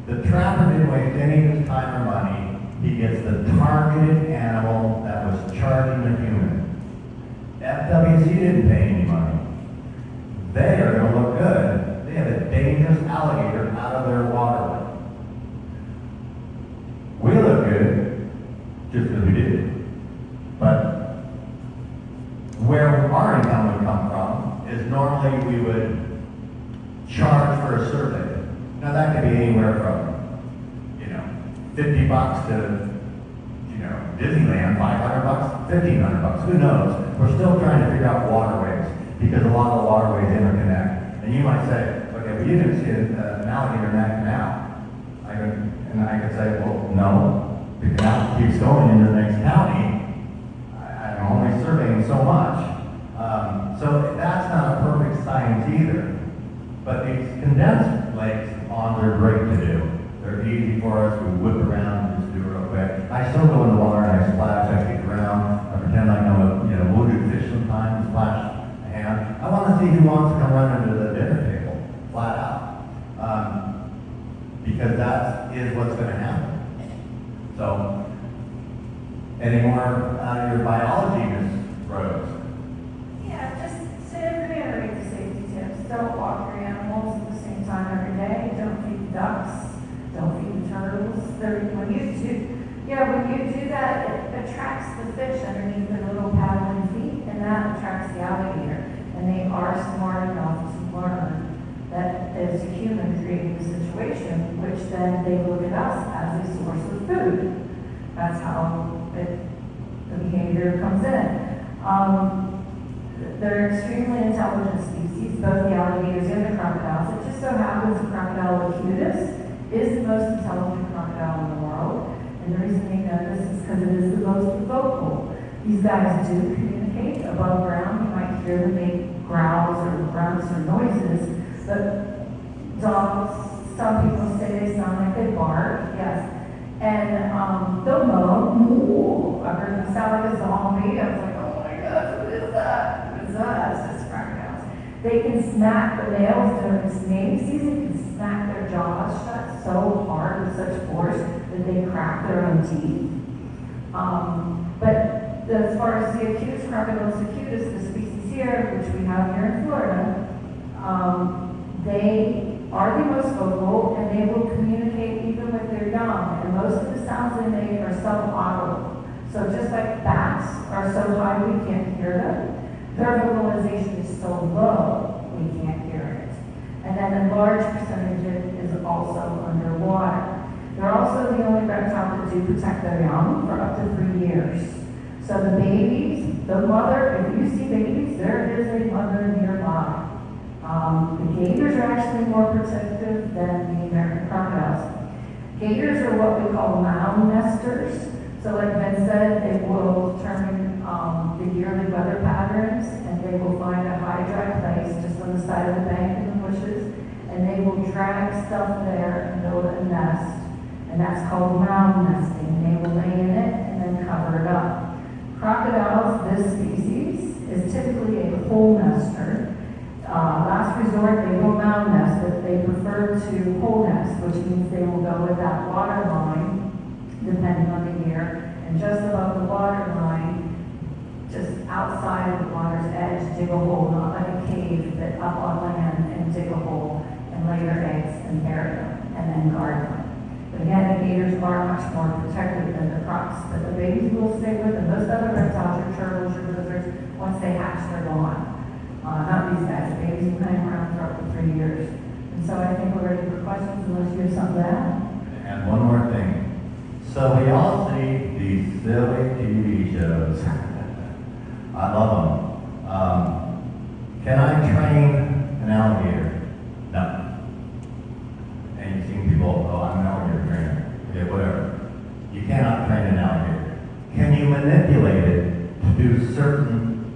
The trapper didn't waste any of his time or money. He gets the targeted animal that was charging the human. FWC didn't pay any money. They are going to look good. They have a dangerous alligator out of their waterway. We look good just because we did. But where our income would come from is normally we would charge for a survey. Now that could be anywhere from, $50 to, Disneyland, $500, $1,500, who knows? We're still trying to figure out waterways because a lot of the waterways interconnect. And you might say, okay, well you didn't see an alligator in that canal. I could say, well, no, the canal keeps going into the next county. I'm only surveying so much. So that's not a perfect science either. But these condensed lakes ponds are great to do. They're easy for us. We whip around and just do it real quick. I still go in the water and I splash, I kick around, I pretend like I'm a wounded fish sometimes, splash a hand. I want to see who wants to come run into the dinner table, flat out. Because that is what's going to happen. So, any more out of your biology, Ms. Rose? Yeah, just to reiterate the safety tips. Don't walk your animals at the same time every day. Don't feed the ducks. Don't feed the turtles. When you do that, it attracts the fish underneath their little paddling feet, and that attracts the alligator. And they are smart enough to learn that it's a human creating the situation, which then they look at us as a source of food. That's how the behavior comes in. They're extremely intelligent species, both the alligators and the crocodiles. It just so happens the crocodile is the most intelligent crocodile in the world. And the reason we know this is because it is the most vocal. These guys do communicate above ground. You might hear them make growls or grunts or noises. But dogs, some people say they sound like they bark, yes. And they'll moan. I heard them sound like a zombie. I was like, oh my gosh, what is that? What is that? It's just crocodiles. They can smack the males during mating season, can smack their jaws shut so hard with such force that they crack their own teeth. But as far as the Acutus, Crocodilus acutus, the species here, which we have here in Florida, they are the most vocal, and they will communicate even with their young. And most of the sounds they make are sub-audible. So just like bats are so high we can't hear them, their vocalization is so low we can't hear it. And then a large percentage is also underwater. They're also the only reptile that do protect their young for up to 3 years. So the babies, the mother, if you see babies, there is a mother nearby. The gators are actually more protective than the American crocodiles. Gators are what we call mound nesters. So like Vincent said, they will determine the yearly weather patterns, and they will find a high, dry place just on the side of the bank in the bushes, and they will drag stuff there and build a nest. And that's called mound nesting. They will lay in it and then cover it up. Crocodiles, this species, is typically a hole nester. Last resort, they will mound nest, but they prefer to hole nest, which means they will go with that water line, depending on the year, and just above the water line, just outside of the water's edge, dig a hole, not like a cave, but up on land and dig a hole and lay their eggs and bury them, and then guard them. But again, the gators are much more protected than the crocs, but the babies will stay with them. Most other reptiles, your turtles, your lizards, once they hatch, they're gone. Not these guys. The babies will hang around for up to 3 years. And so I think we're ready for questions unless you have something to add. And one more thing. So we all see these silly TV shows. I love them. Can I train an alligator? No. And you've seen people, oh, I'm an alligator trainer. Okay, whatever. You cannot train an alligator. Can you manipulate it to do certain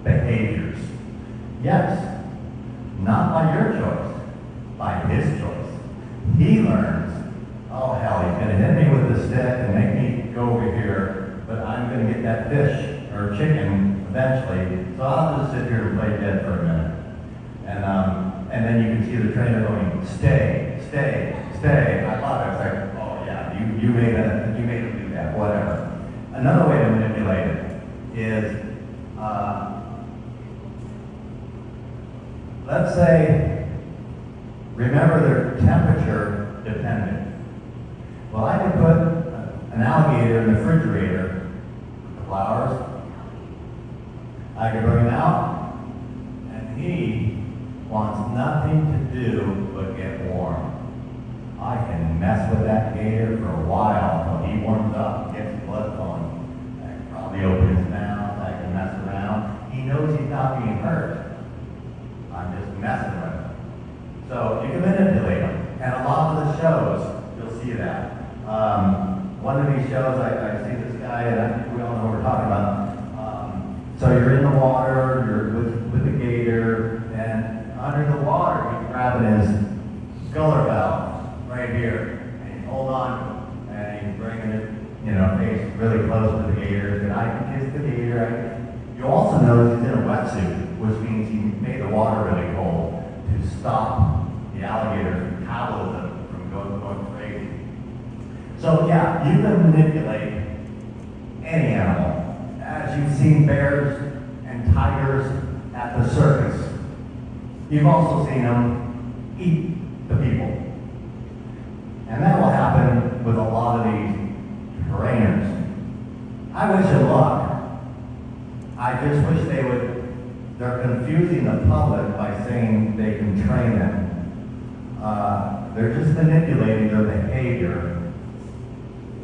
behaviors? Yes. Not by your choice, by his choice. He learns, oh hell, he's gonna hit me with the stick and make me go over here, but I'm gonna get that fish or chicken eventually, so I'll just sit here and play dead for a minute. And then you can see the trainer going, stay, stay, stay. I love it. It's like, oh yeah, you made him do that, whatever. Another way to manipulate it is, let's say, remember they're temperature dependent. Well, I could put an alligator in the refrigerator, the flowers. I could bring him out, and he wants nothing to do but get warm. I can mess with that gator for a while until he warms up and gets blood flowing. I can probably open his mouth, I can mess around. He knows he's not being hurt. I'm just messing with him. So you can manipulate him. And a lot of the shows, you'll see that. One of these shows, I see this guy, and I think we all know what we're talking about. So you're in the water, you're with the gator, and under the water, he's grabbing his gular valve right here, and he's holding on to it, and he's bringing it, face really close to the gator, and I can kiss the gator. You also notice he's in a wetsuit, which means he made the water really cold to stop the alligator's metabolism from going crazy. So yeah, you can manipulate any animal. As you've seen bears and tigers at the circus, you've also seen them eat the people. And that will happen with a lot of these trainers. I wish them luck. I just wish they're confusing the public by saying they can train them. They're just manipulating their behavior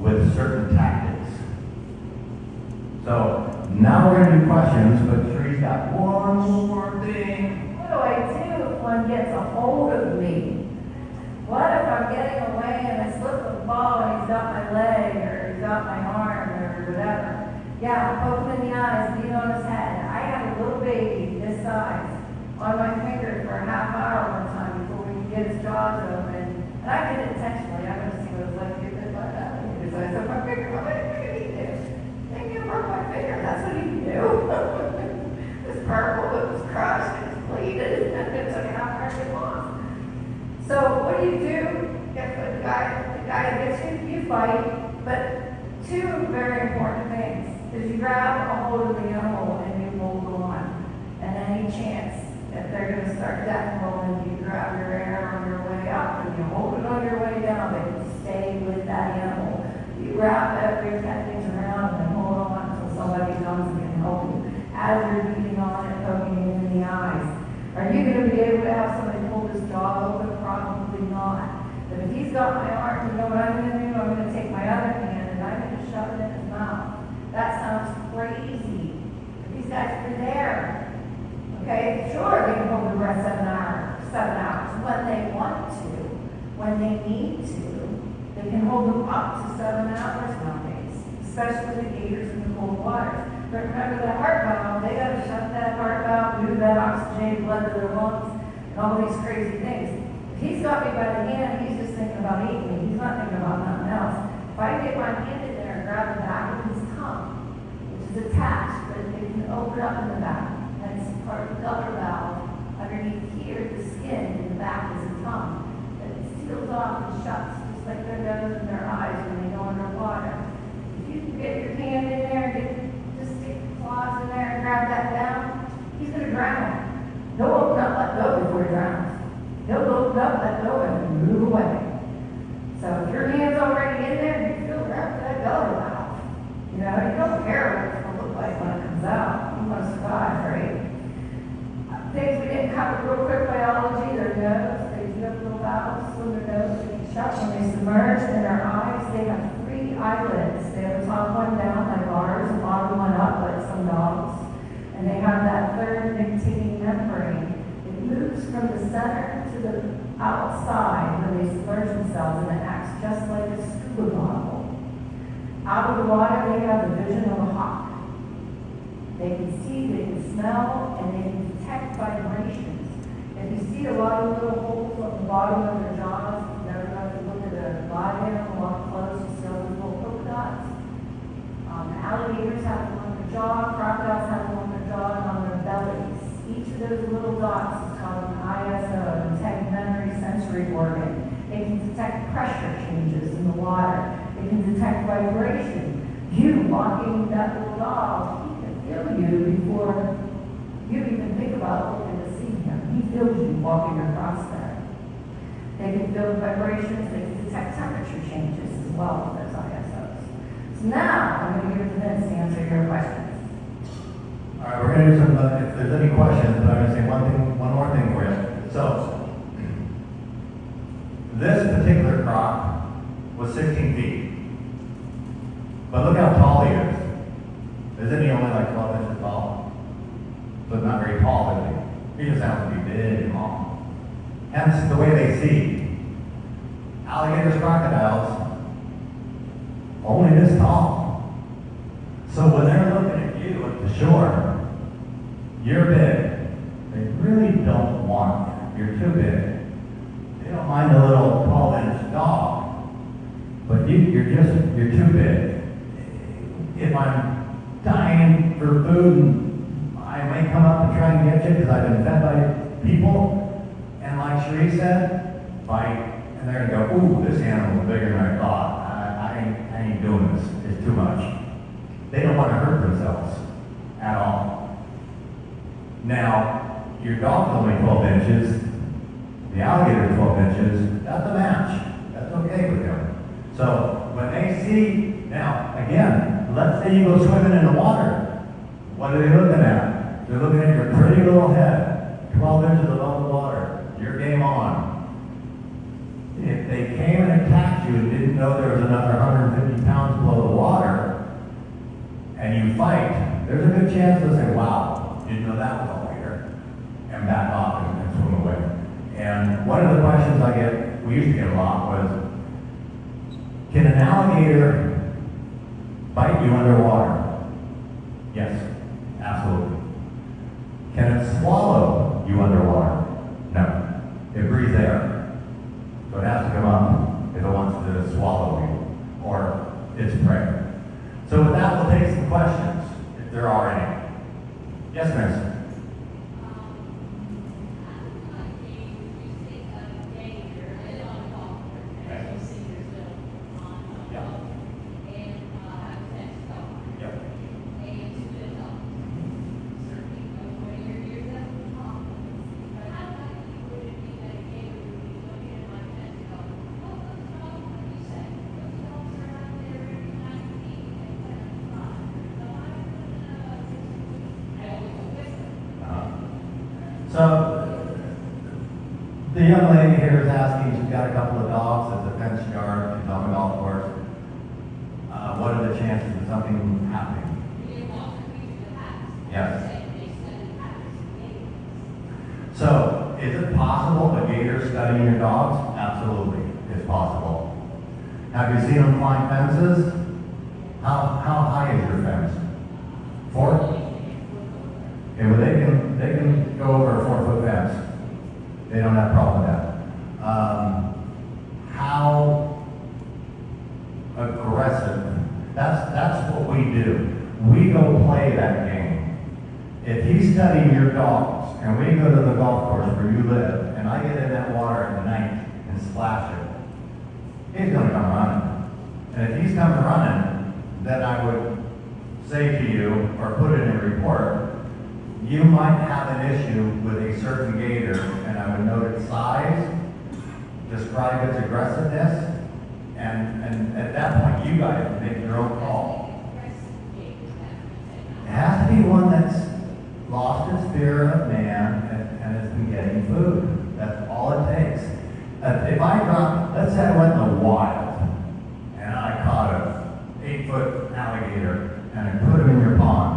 with certain tactics. So now we're going to do questions, but Cherie's got one more thing. What do I do if one gets a hold of me? What if I'm getting away and I slip the ball and he's got my leg or he's got my arm or whatever? Yeah, poke him in the eyes, beat on his head. I had a little baby this size on my finger for a half hour one time before we could get his jaws open. And I did it intentionally. I wanted to see what it was like to get bit by that. So I said, my finger, what did he do? They broke my finger. That's what he do. It was purple, it was crushed, it was bleeding, and it took half hour to get lost. So what do? Get the guy that gets you, you fight. But two very important things is you grab a hold of the animal and you hold on. And any chance that they're going to start death rolling, you grab your air on your way up and you hold it on your way down. They can stay with that animal. You grab every things around and hold on until somebody comes and can help you. As you're beating on it, poking it in the eyes. Are you going to be able to have somebody hold his jaw open? Probably not. But if he's got my arm, you know what I'm going to do? I'm going to take my other hand and I'm going to shove it in his mouth. That sounds crazy. But these guys are there. Okay? Sure, they can hold the breath 7 hours. When they want to, when they need to, they can hold them up to 7 hours nowadays, especially the gators in the cold waters. But remember that heart valve, they got to shut that heart valve, move that oxygenated blood to their lungs, and all these crazy things. If he's got me by the hand, he's just thinking about eating me. He's not thinking about nothing else. If I get my hand in there and grab the back of his tongue, which is attached, but it can open up in the back, that's part of the gular valve underneath here, the skin in the back is the tongue. That it seals off and shuts, just like their nose and their eyes when they go underwater. If you can get your hand in there and just stick your claws in there and grab that down, he's going to drown. He'll open up, let go before he drowns. He'll open up, let go, and move away. So if your hand's already in there, you feel grab that gular valve. You don't care what it's going to look like when it comes out. You want to survive, right? Things we didn't cover real quick, biology, their nose. They do have little valves in their nose. They can shut when they submerge. In their eyes, they have 3 eyelids. They have the top one down like ours, the bottom one up like some dogs. And they have that third nictitating membrane. It moves from the center to the outside when they submerge themselves, and it acts just like a scuba goggle. Out of the water, they have the vision of a hawk. They can see, they can smell, and they can detect vibrations. If you see bottom of their jaws. Never got to look at a live animal up close. You see all those little polka dots. Alligators have one on their jaw. Crocodiles have one on their jaw and on their bellies. Each of those little dots is called an ISO, integumentary sensory organ. It can detect pressure changes in the water. It can detect vibration. You walking that little dog, he can feel you before you even think about looking to see him. He feels you walking across there. They can feel the vibrations. They can detect temperature changes as well with those ISOs. So now I'm going to give it to Vince to answer your questions. All right, we're going to do some, if there's any questions, but I'm going to say one more thing for you. So, this particular croc was 16 feet. But look how tall he is. Isn't he only like 12 inches tall? So not very tall, is he? He just happens to be big and long. Hence the way they see. Alligators, crocodiles, only this tall. So when they're looking at you at the shore, you're big. They really don't want you. You're too big. They don't mind a little 12-inch dog, but you're too big. If I'm dying for food, I may come up and try and get you because I've been fed by people, and like Cherie said, bite, and they're gonna go, ooh, this animal is bigger than I thought. I ain't doing this. It's too much. They don't want to hurt themselves at all. Now, your dog's only 12 inches. The alligator 12 inches, that's a match. That's okay with them. So when they see, now again, let's say you go swimming in the water. What are they looking at? They're looking at your pretty little head, 12 inches above the water. You're game on. If they came and attacked you and didn't know there was another 150 pounds below the water, and you fight, there's a good chance they'll say, wow, didn't know that was all here, and back off and swim away. And one of the questions we used to get a lot was, can an alligator bite you underwater? Yes, absolutely. Can it swallow you underwater? No. It breathes air. So it has to come up if it wants to swallow you, or its prey. So with that, we'll take some questions, if there are any. Yes, miss? So, the young lady here is asking, she's got a couple of dogs at the fence yard, she's on the golf course. What are the chances of something happening? Yes. So, is it possible a gator studying your dogs? Absolutely, it's possible. Have you seen them climb fences? How high is your fence? 4? Okay, well they can go over a 4-foot fence. They don't have a problem with that. How aggressive? That's what we do. We go play that game. If he's studying your dogs, and we go to the golf course where you live, and I get in that water at night and splash it, he's gonna come running. And if he's coming running, then I would say to you, or put it in a report, you might have an issue with a certain gator, and I would note its size, describe its aggressiveness, and at that point you guys make your own call. It has to be one that's lost its fear of man and has been getting food. That's all it takes. If I got, let's say I went in the wild, and I caught a 8-foot alligator, and I put him in your pond,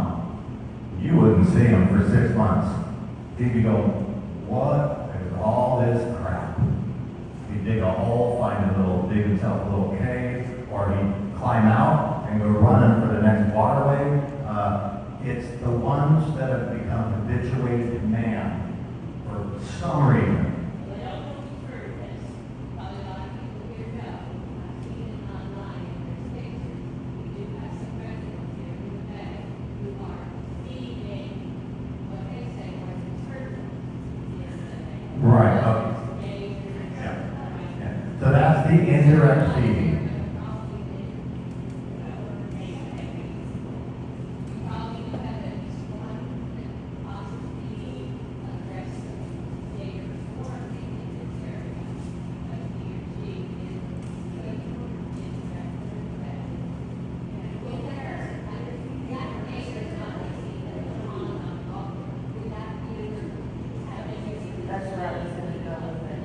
you wouldn't see him for 6 months. He'd be going, what is all this crap? He'd dig a hole, dig himself a little cave, or he'd climb out and go running for the next waterway. It's the ones that have become habituated to man for some reason. Right, okay. Yeah. So that's the indirect feeding. That's where I was gonna go with it.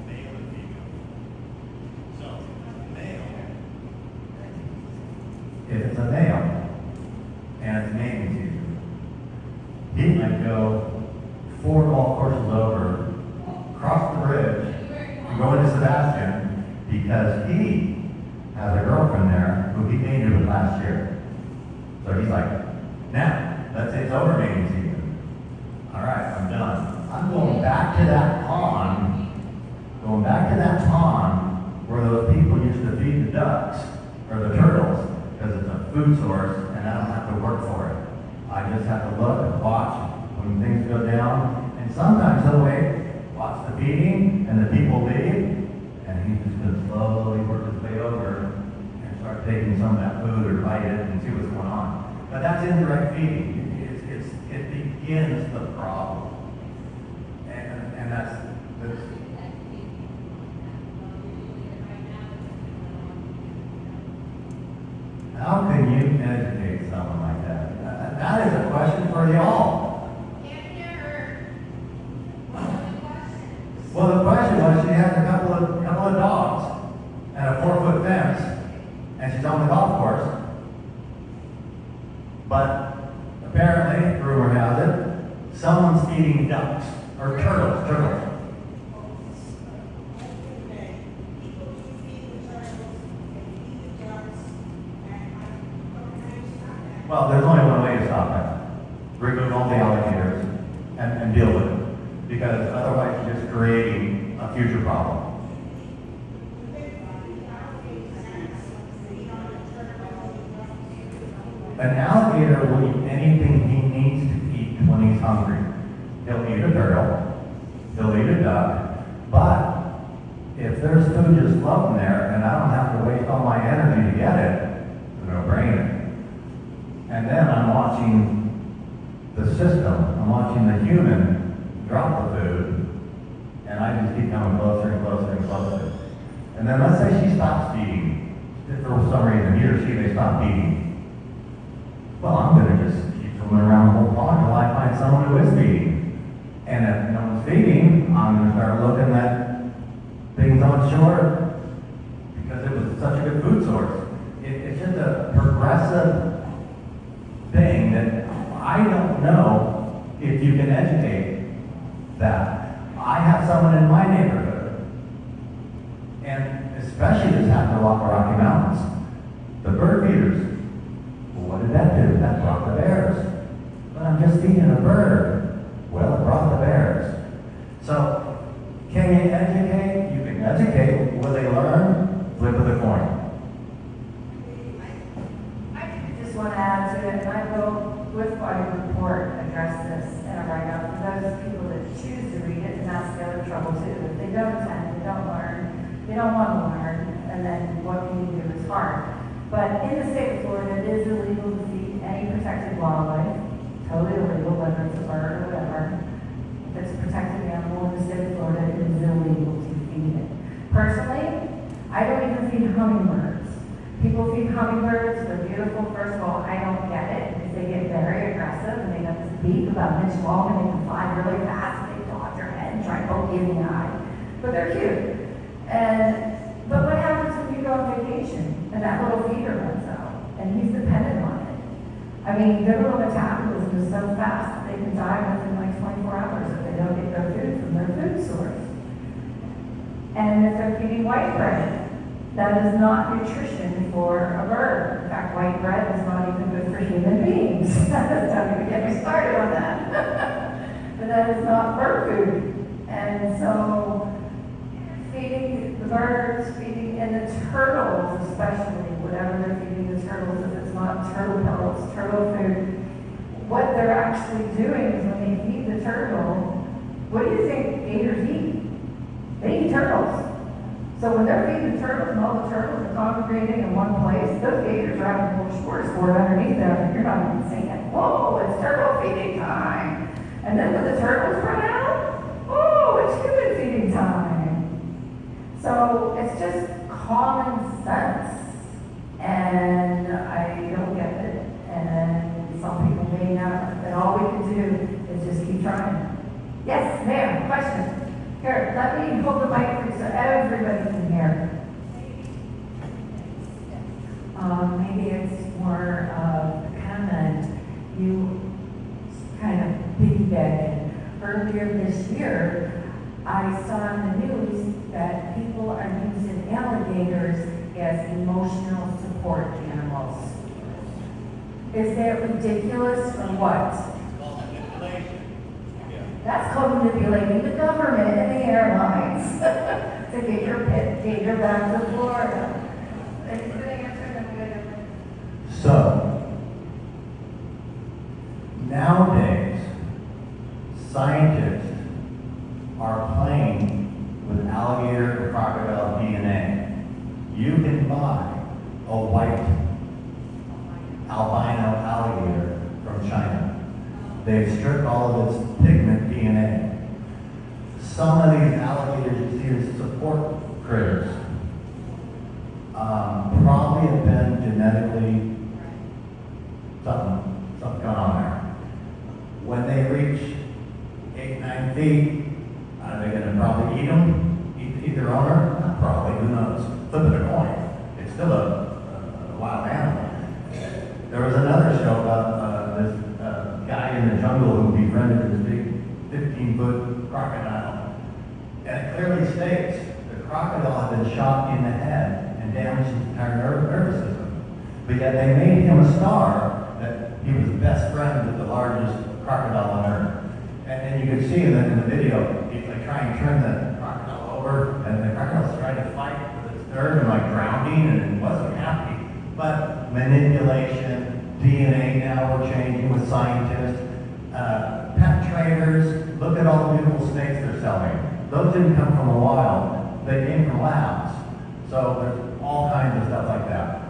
Male and female. So, male, If it's a male and it's mating season, he might go 4 golf courses over, cross the bridge, and go into Sebastian because he has a girlfriend there who he mated with last year. So he's like, now, let's say it's over mating season. All right, I'm done. I'm going back to that pond, where those people used to feed the ducks or the turtles, because it's a food source and I don't have to work for it. I just have to look and watch when things go down, and sometimes he'll wait, watch the feeding, and the people leave, and he's just gonna slowly work his way over and start taking some of that food or bite it and see what's going on. But that's indirect feeding. It begins the problem. And that's how can you educate someone like that? That is a question for y'all. Well, the question was she has a couple of dogs and a 4-foot fence, and she's on the golf course. But apparently, rumor has it, someone's feeding ducks or turtles. Well, there's only one way to stop that. Remove all the alligators and deal with it. Because otherwise you're just creating a future problem. An alligator will eat anything he needs to eat when he's hungry. He'll eat a turtle, he'll eat a duck, but if there's food just floating there and I don't have to waste all my energy to get it, it's a no-brainer. And then I'm watching the system, I'm watching the human drop the food, and I just keep coming closer and closer and closer. And then let's say she stops feeding. If for some reason he or she may stop feeding. Well, I'm going to just keep swimming around the whole pond until I find someone who is feeding. And if no one's feeding, I'm going to start looking at things on shore because it was such a good food source. It's just a progressive thing that I don't know if you can educate that. I have someone in my neighborhood, and especially this happened along the Rocky Mountains, the bird feeders. Well, what did that do? That brought the bears. But I'm just feeding a bird. Well, it brought the bears. So, can you educate? You can educate. Will they learn? Flip of the coin. I just want to add to it, and I will, with my report, address this in a write-up for those people that choose to read it, and that's the other trouble too. If they don't attend, they don't learn, they don't want to learn, and then what can you do is hard. But in the state of Florida, it is illegal to feed any protected wildlife, totally illegal, whether it's a bird or whatever. If it's a protected animal in the state of Florida, it is illegal to feed it. Personally, I don't even feed hummingbirds. People feed hummingbirds, they're beautiful. First of all, I don't get it because they get very aggressive and they got this beak about an inch long and they can fly really fast and they dodge your head and try to poke you in the eye. But they're cute. But what happens when you go on vacation and that little feeder runs out and he's dependent on it? I mean, their little metabolism is so fast that they can die within like 24 hours if they don't get their food from their food source. And if they're feeding white bread, that is not nutrition for a bird. In fact, white bread is not even good for human beings. Don't even get me started on that. But that is not bird food. And so, feeding the birds, and the turtles especially, whatever they're feeding the turtles, if it's not turtle pellets, turtle food, what they're actually doing is when they feed the turtle, what do you think gators eat? They eat turtles. So when they're feeding the turtles and all the turtles are congregating in one place, those gators are having a little smorgasbord underneath them, and you're not even saying, whoa, it's turtle feeding time. And then when the turtles run out, oh, it's human feeding time. So it's just common sense. And I don't get it. And some people may not. And all we can do is just keep trying. Yes, ma'am, question. Here, let me hold the mic for you so everybody can hear. Maybe it's more of a comment. You kind of piggybacked. Earlier this year, I saw in the news that people are using alligators as emotional support animals. Is that ridiculous or what? It's called manipulation. Yeah. That's called manipulating the government and the airlines to get your pet gator back to Florida. Are you going to answer them good? So, nowadays, scientists are playing with alligator and crocodile DNA. You can buy a white albino alligator from China. They've stripped all of its pigment DNA. Some of these alligators you see as support critters probably have been genetically something going on there. When they reach 8-9 feet, are they going to probably eat them? Eat their owner? Not probably, who knows? Flip it a coin. It's still a wild animal. There was another show about this guy in the jungle who befriended this big 15-foot crocodile. And it clearly states the crocodile had been shot in the head and damaged his entire nervous system. But yet they made him a star that he was best friend with the largest crocodile on earth. And you could see in the video, he's like trying to turn the crocodile over, and the crocodile's trying to fight with its nerve and like drowning, and it wasn't happy. But manipulation, DNA now we're changing with scientists, pet traders, look at all the beautiful snakes they're selling. Those didn't come from the wild, they came from labs. So there's all kinds of stuff like that.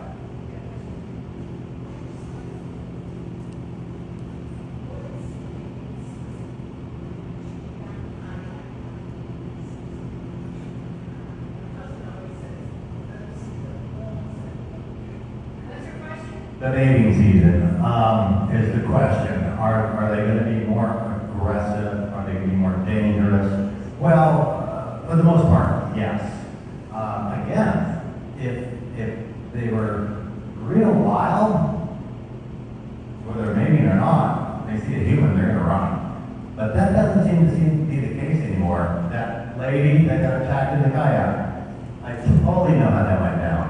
The mating season is the question. Are they going to be more aggressive? Are they going to be more dangerous? Well, for the most part, yes. Again, if they were real wild, whether they're mating or not, they see a human, they're going to run. But that doesn't seem to be the case anymore. That lady that got attacked in the kayak, I totally know how that went down.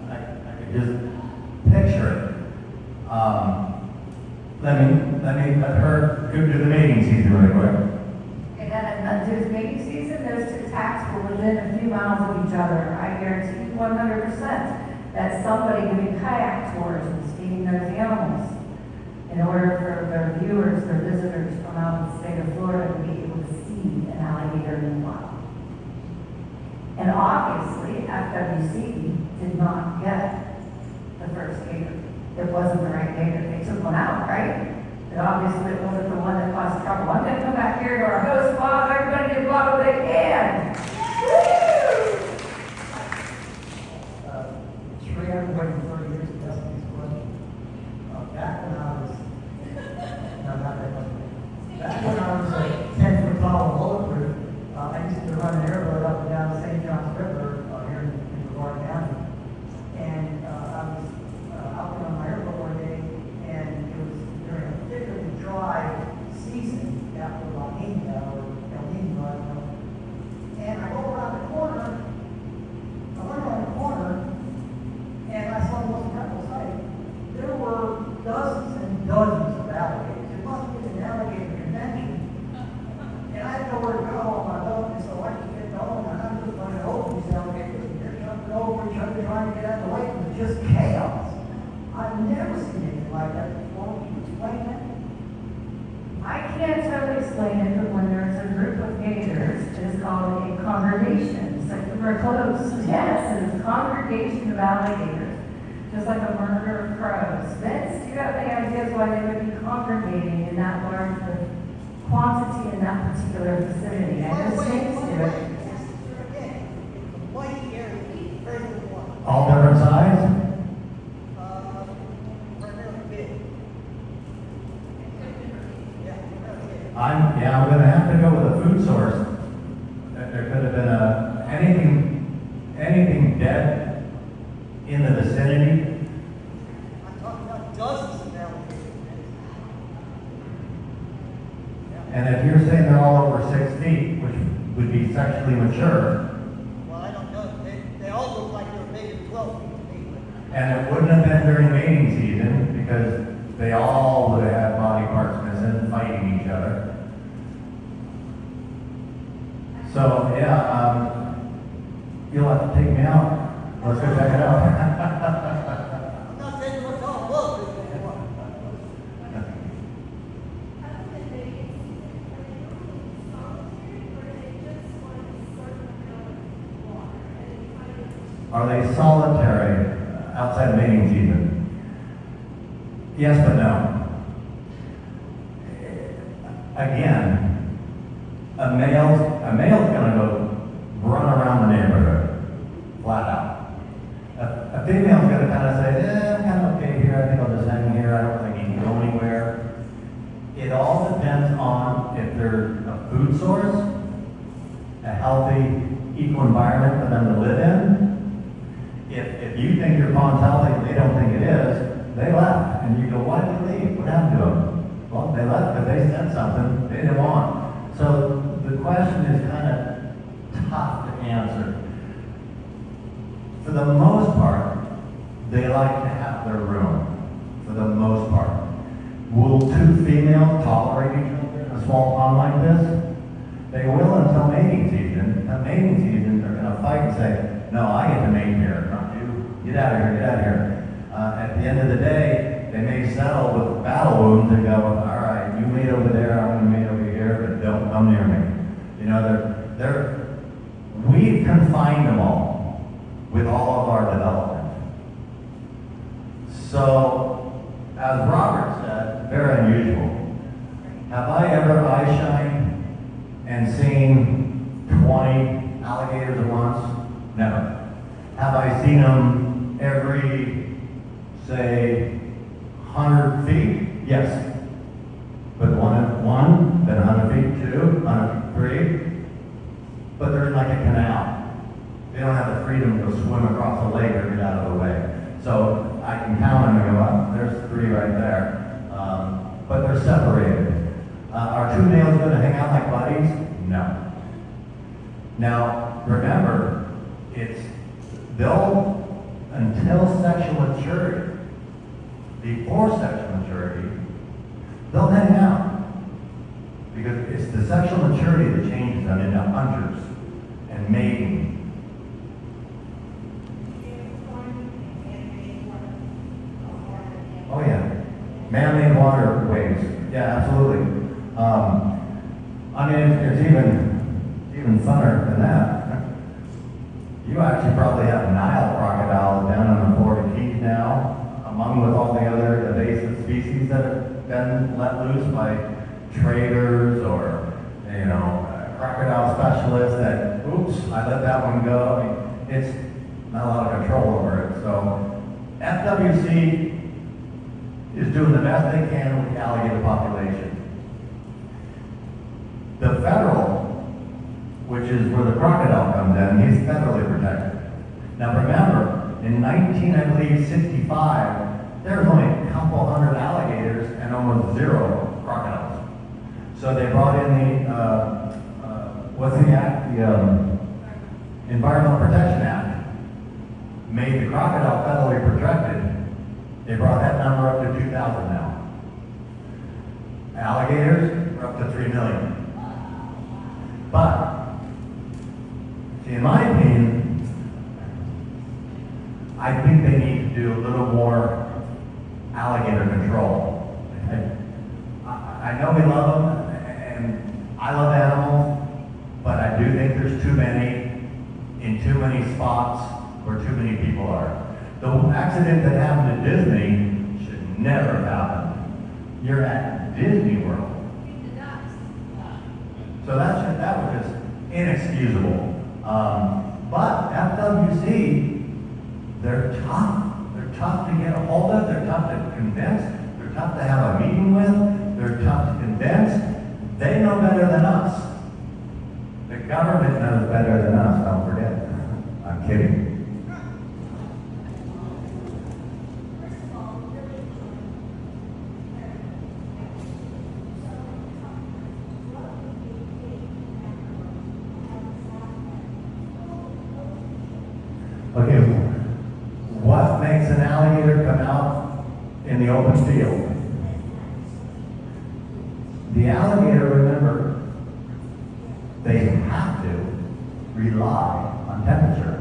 I could just picture it. Let her go to the mating season really quick. And then there's mating season, those two attacks were within a few miles of each other. I guarantee you 100% that somebody doing kayak tours was feeding those animals in order for their viewers, their visitors from out of the state of Florida to be able to see an alligator in the wild. And obviously, FWC did not get the first gator. It wasn't the right gator. They took one out, right? And obviously it wasn't the one that caused trouble. I'm going to come back here to our host, Bob. Everybody give Bob a big hand. Woo! Cherie, I've been waiting 30 years to ask these questions. Back when I was, no, not that much. Back when I was 10 foot tall and bulletproof, I used to run an airboat up and down the St. Johns River here in Brevard County. explain it, but when there's a group of gators, it is called a congregation. It's like we're close. Yes, it is a congregation of alligators, just like a murder of crows. Vince, do you have any ideas why they would be congregating in that large quantity in that particular vicinity? I know snakes do it. White area, very little water. All different size? Primarily big. Yeah, primarily big. I'm gonna have to go with a food source. There could have been anything dead in the vicinity. I'm talking about dozens of alligators. And if you're saying they're all over 6 feet, which would be sexually mature, Well, I don't know, they all look like they're maybe 12 feet to me, but and it wouldn't have been during mating season because they all would have had body parts missing, fighting each other. So, yeah, you'll have to take me out. Let's go check it out. I'm not saying what's all look, but they want. Are they solitary outside of mating season? Yes, but no. Again, a male's gonna go run around the neighborhood, flat out. A female's gonna kind of say, I'm kind of okay here, I think I'll just hang here, I don't think he can go anywhere. It all depends on if there's a food source, a healthy, equal environment for them to live in. If you think your pond's healthy and they don't think it is, they left. And you go, why did they leave? What happened to them? Well, they left because they said something they didn't want. So the question is kind of tough to answer. For the most part, they like to have their room. For the most part. Will two females tolerate each other in a small pond like this? They will until mating season. At mating season, they're going to fight and say, no, I get to mate here, not you. Get out of here, get out of here. At the end of the day, they may settle with battle wounds and go, all right, you mate over there, I'm going to mate over here, but don't come near me. You know, we've confined them all with all of our development. So, as Robert said, very unusual. Have I ever eye shined and seen 20 alligators at once? Never. Have I seen them every, say, 100 feet? Yes. But one, then 100 feet, 2, 100 feet, 3. But they're in like a canal. They don't have the freedom to swim across the lake or get out of the way. So I can count them and go, oh, there's 3 right there. But they're separated. Are 2 males going to hang out like buddies? No. Now, remember, they'll, until sexual maturity, before sexual maturity, they'll hang out. Because it's the sexual maturity that changes them into hunters and mating. Oh yeah, man-made waterways. Yeah, absolutely. I mean, it's even funner than that. You actually probably have Nile crocodiles down on the Florida Keys now, among with all the other invasive species that have been let loose by traders or, you know, crocodile specialists that, oops, I let that one go. I mean, it's not a lot of control over it. So FWC is doing the best they can with the alligator population. The federal, which is where the crocodile comes in, he's federally protected. Now remember, in 1965, there was only a couple hundred alligators and almost 0 crocodiles. So they brought in the, what's the act? The Environmental Protection Act. Made the crocodile federally protected. They brought that number up to 2,000 now. Alligators are up to 3 million. But, see, in my opinion, I think they need to do a little more alligator control. I know we love them, and I love animals, but I do think there's too many in too many spots where too many people are. The accident that happened at Disney should never have happened. You're at Disney World. So that was just inexcusable. But FWC, they're tough. They're tough to get a hold of. They're tough to convince. They're tough to have a meeting with. They're tough to convince. They know better than us. The government knows better than us, don't forget. I'm kidding. Okay, what makes an alligator come out in the open field? The alligator, remember, they have to rely on temperature.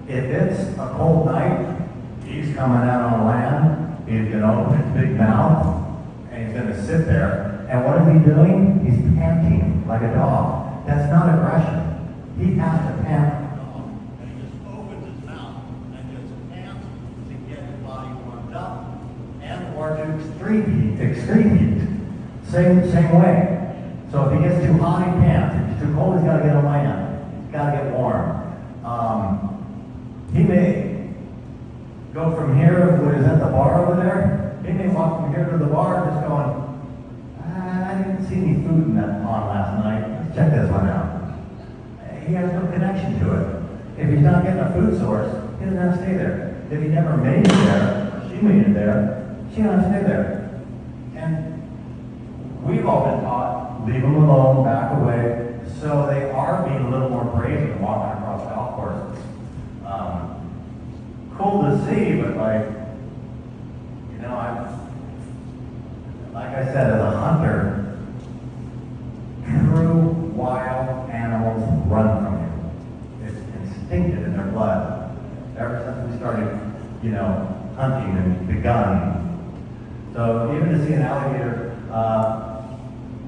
If it's a cold night, he's coming out on land, he's going to open his big mouth, and he's going to sit there. And what is he doing? He's panting like a dog. That's not aggression. He has to pant. And he just opens his mouth and just pants to get his body warmed up. And or to extreme heat. Same way. So if he gets too hot, he pants. If it's too cold, he's got to get on land. He's got to get warm. He may go from here, what is that, the bar over there? He may walk from here to the bar just going, I didn't see any food in that pond last night. Let's check this one out. He has no connection to it. If he's not getting a food source, he doesn't have to stay there. If he never made it there, or she made it there, she doesn't have to stay there. And we've all been taught, leave them alone, back away. So they are being a little more brave than walking across golf courses. Cool to see, but like I said, as a hunter, true wild animals run from you. It's instinctive in their blood. Ever since we started, hunting and begun. So even to see an alligator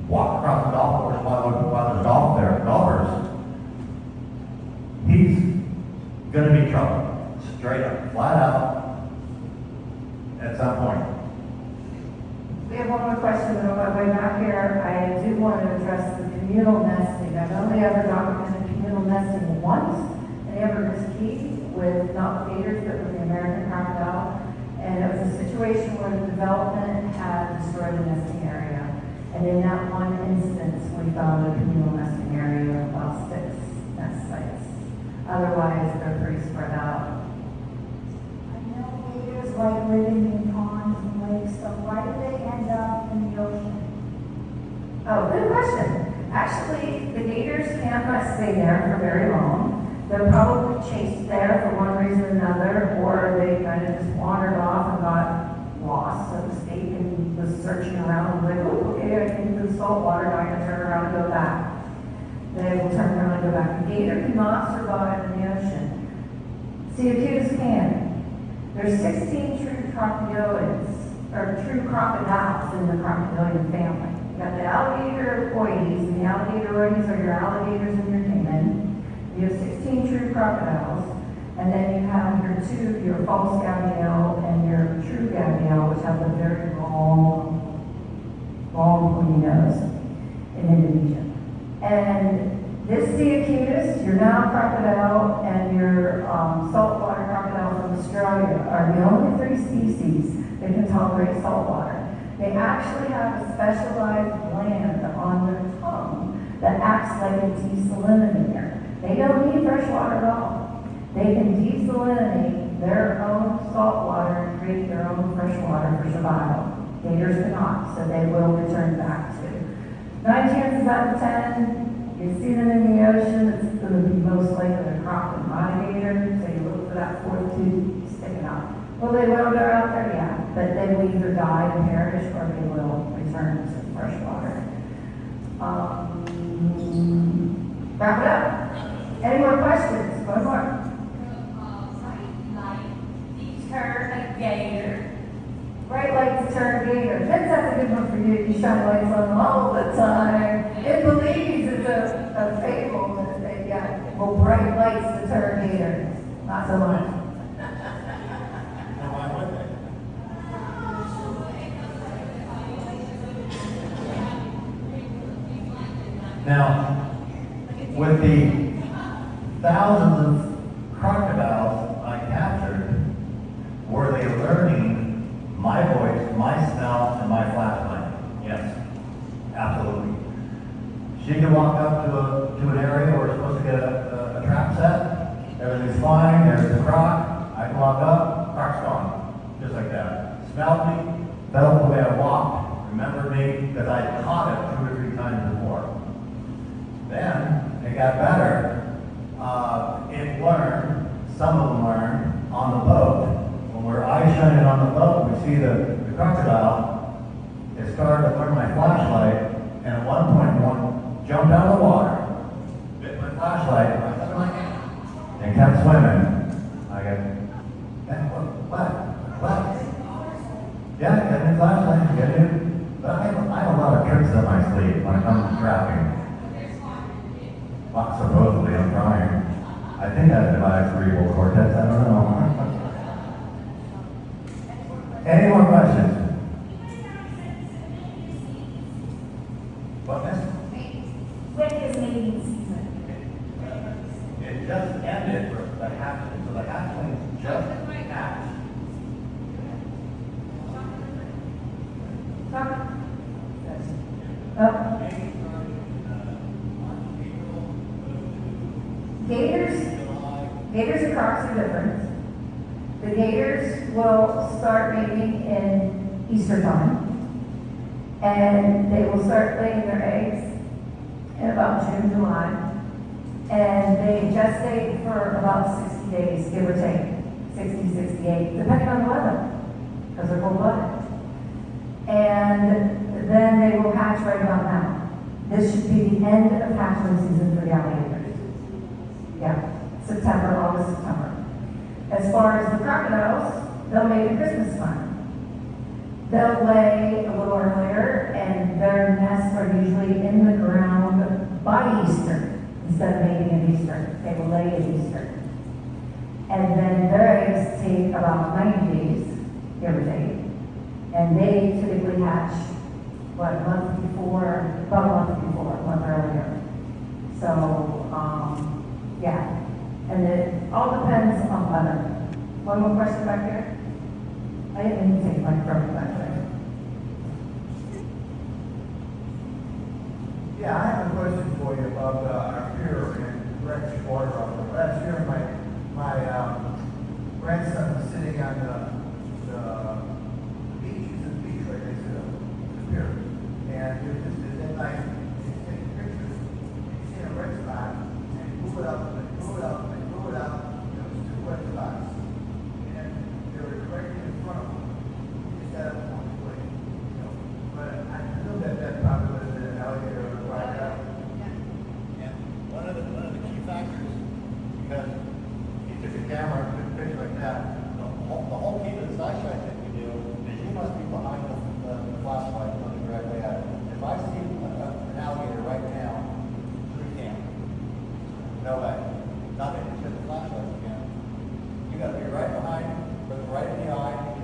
walk across the golf course while there's golfers, he's going to be trouble. Straight up, flat out, at some point. We have one more question on my way back here. I do want to address the communal nesting. I've only ever documented communal nesting once in Everest Key with not gators, but with the American crocodile. And it was a situation where the development had destroyed a nesting area. And in that one instance, we found a communal nesting area of about 6 nest sites. Otherwise, they're pretty spread out. Gators like living in ponds and lakes, so why do they end up in the ocean? Oh, good question. Actually, the gators cannot stay there for very long. They're probably chased there for one reason or another, or they kind of just wandered off and got lost, so to speak, and was searching around and like, oh, okay, I can do the salt water, now I can turn around and go back. They will turn around and go back. The gator cannot survive in the ocean. Ceocutus can. There's 16 true crocodilians, or true crocodiles in the crocodilian family. You got the alligator coides, and the alligatoides are your alligators and your caiman. You have 16 true crocodiles, and then you have your false gabiel and your true gabiel, which have a very long pointy nose in Indonesia. And this Ceocutus, your Nile crocodile, and your saltwater crocodile from Australia are the only 3 species that can tolerate saltwater. They actually have a specialized gland on their tongue that acts like a desalinator. They don't need fresh water at all. They can desalinate their own salt water and create their own fresh water for survival. Gators cannot, so they will return back to. 9 chances out of 10, you see them in the ocean, it's going to be most likely a croc and alligator, so you look for that 4th tooth sticking out. Will they will go out there? Yeah, but they will either die and perish or they will return to fresh water. Wrap it up. Any more questions? One more. Deter a gator. Bright lights deter a gator. Vince, that's a good one for you. You shine lights on them all the time. Input so much. Well, why would they? Now, with the thousands of crocodiles I captured, were they learning my voice, my smell, and my flashlight? Yes, absolutely. She could walk up to an area where we're supposed to get a trap set. Everything's fine. There's the croc. I can walk up. Croc's gone. Just like that. Smelled me, felt the way I walked, remembered me, because I had caught it 2 or 3 times before. Then it got better. It learned, some of them learned, on the boat. When we're eye shining on the boat, we see the crocodile. It started to learn my flashlight, and at one point, one jumped out of the water, bit my flashlight, right under my hand, and kept swimming. I go, what? Yeah, get a new flashlight, get a new. But I have a lot of tricks up my sleeve when it comes to trapping. Well, supposedly, I'm trying. I think I have devised cerebral cortex, I don't know. Any more questions? What, miss? When is mating season? It just ended for the hatchling, so the hatchlings just hatched. Gators and crocs are different. The gators will start mating in Easter time, and they will start laying their eggs in about June, July, and they gestate for about 60 days, give or take, 60, 68, depending on the weather, because they're cold-blooded. And then they will hatch right about now. This should be the end of hatchling season for the alligators. Yeah, September, August, September. As far as the crocodiles, they'll mate at Christmas time. They'll lay a little earlier, and their nests are usually in the ground by Easter instead of mating at Easter. They will lay at Easter. And then their eggs take about 90 days, give or take. And they typically hatch, a month before, about a month earlier. So, yeah. And it all depends on weather. One more question back here? I didn't mean to take my phone back there. Yeah, I have a question for you about our pier in Rex Water. Last year, my grandson was sitting on the beach. It's a beach, like I said, the pier. And he was just at night, he's taking pictures. He's seen a red spot, and he blew it up, and blew it up, and blew it up. There was 2 red spots. And they were directly in front of him. He just had a point of way, But I knew that probably was an alligator or a crocodile. And one of the key factors, because he took a camera and took a picture like that, the whole key to this eyesight that we do is you must be behind the flashlight looking directly at it. If I see an alligator right now through camera, no way. Nothing to the flashlight again. You got to be right behind him, look right in the eye,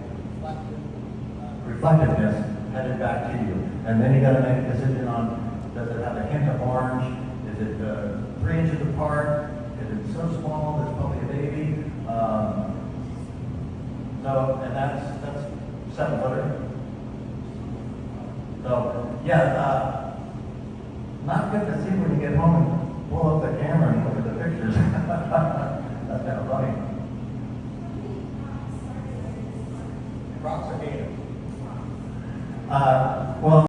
Reflectiveness headed back to you. And then you got to make a decision on, does it have a hint of orange? Is it 3 inches apart? Is it so small that it's probably a baby? And that's 7 footer. So, yeah, not good to see when you get home and pull up the camera and look at the pictures. That's kind of funny. Crocs or Gator? Well,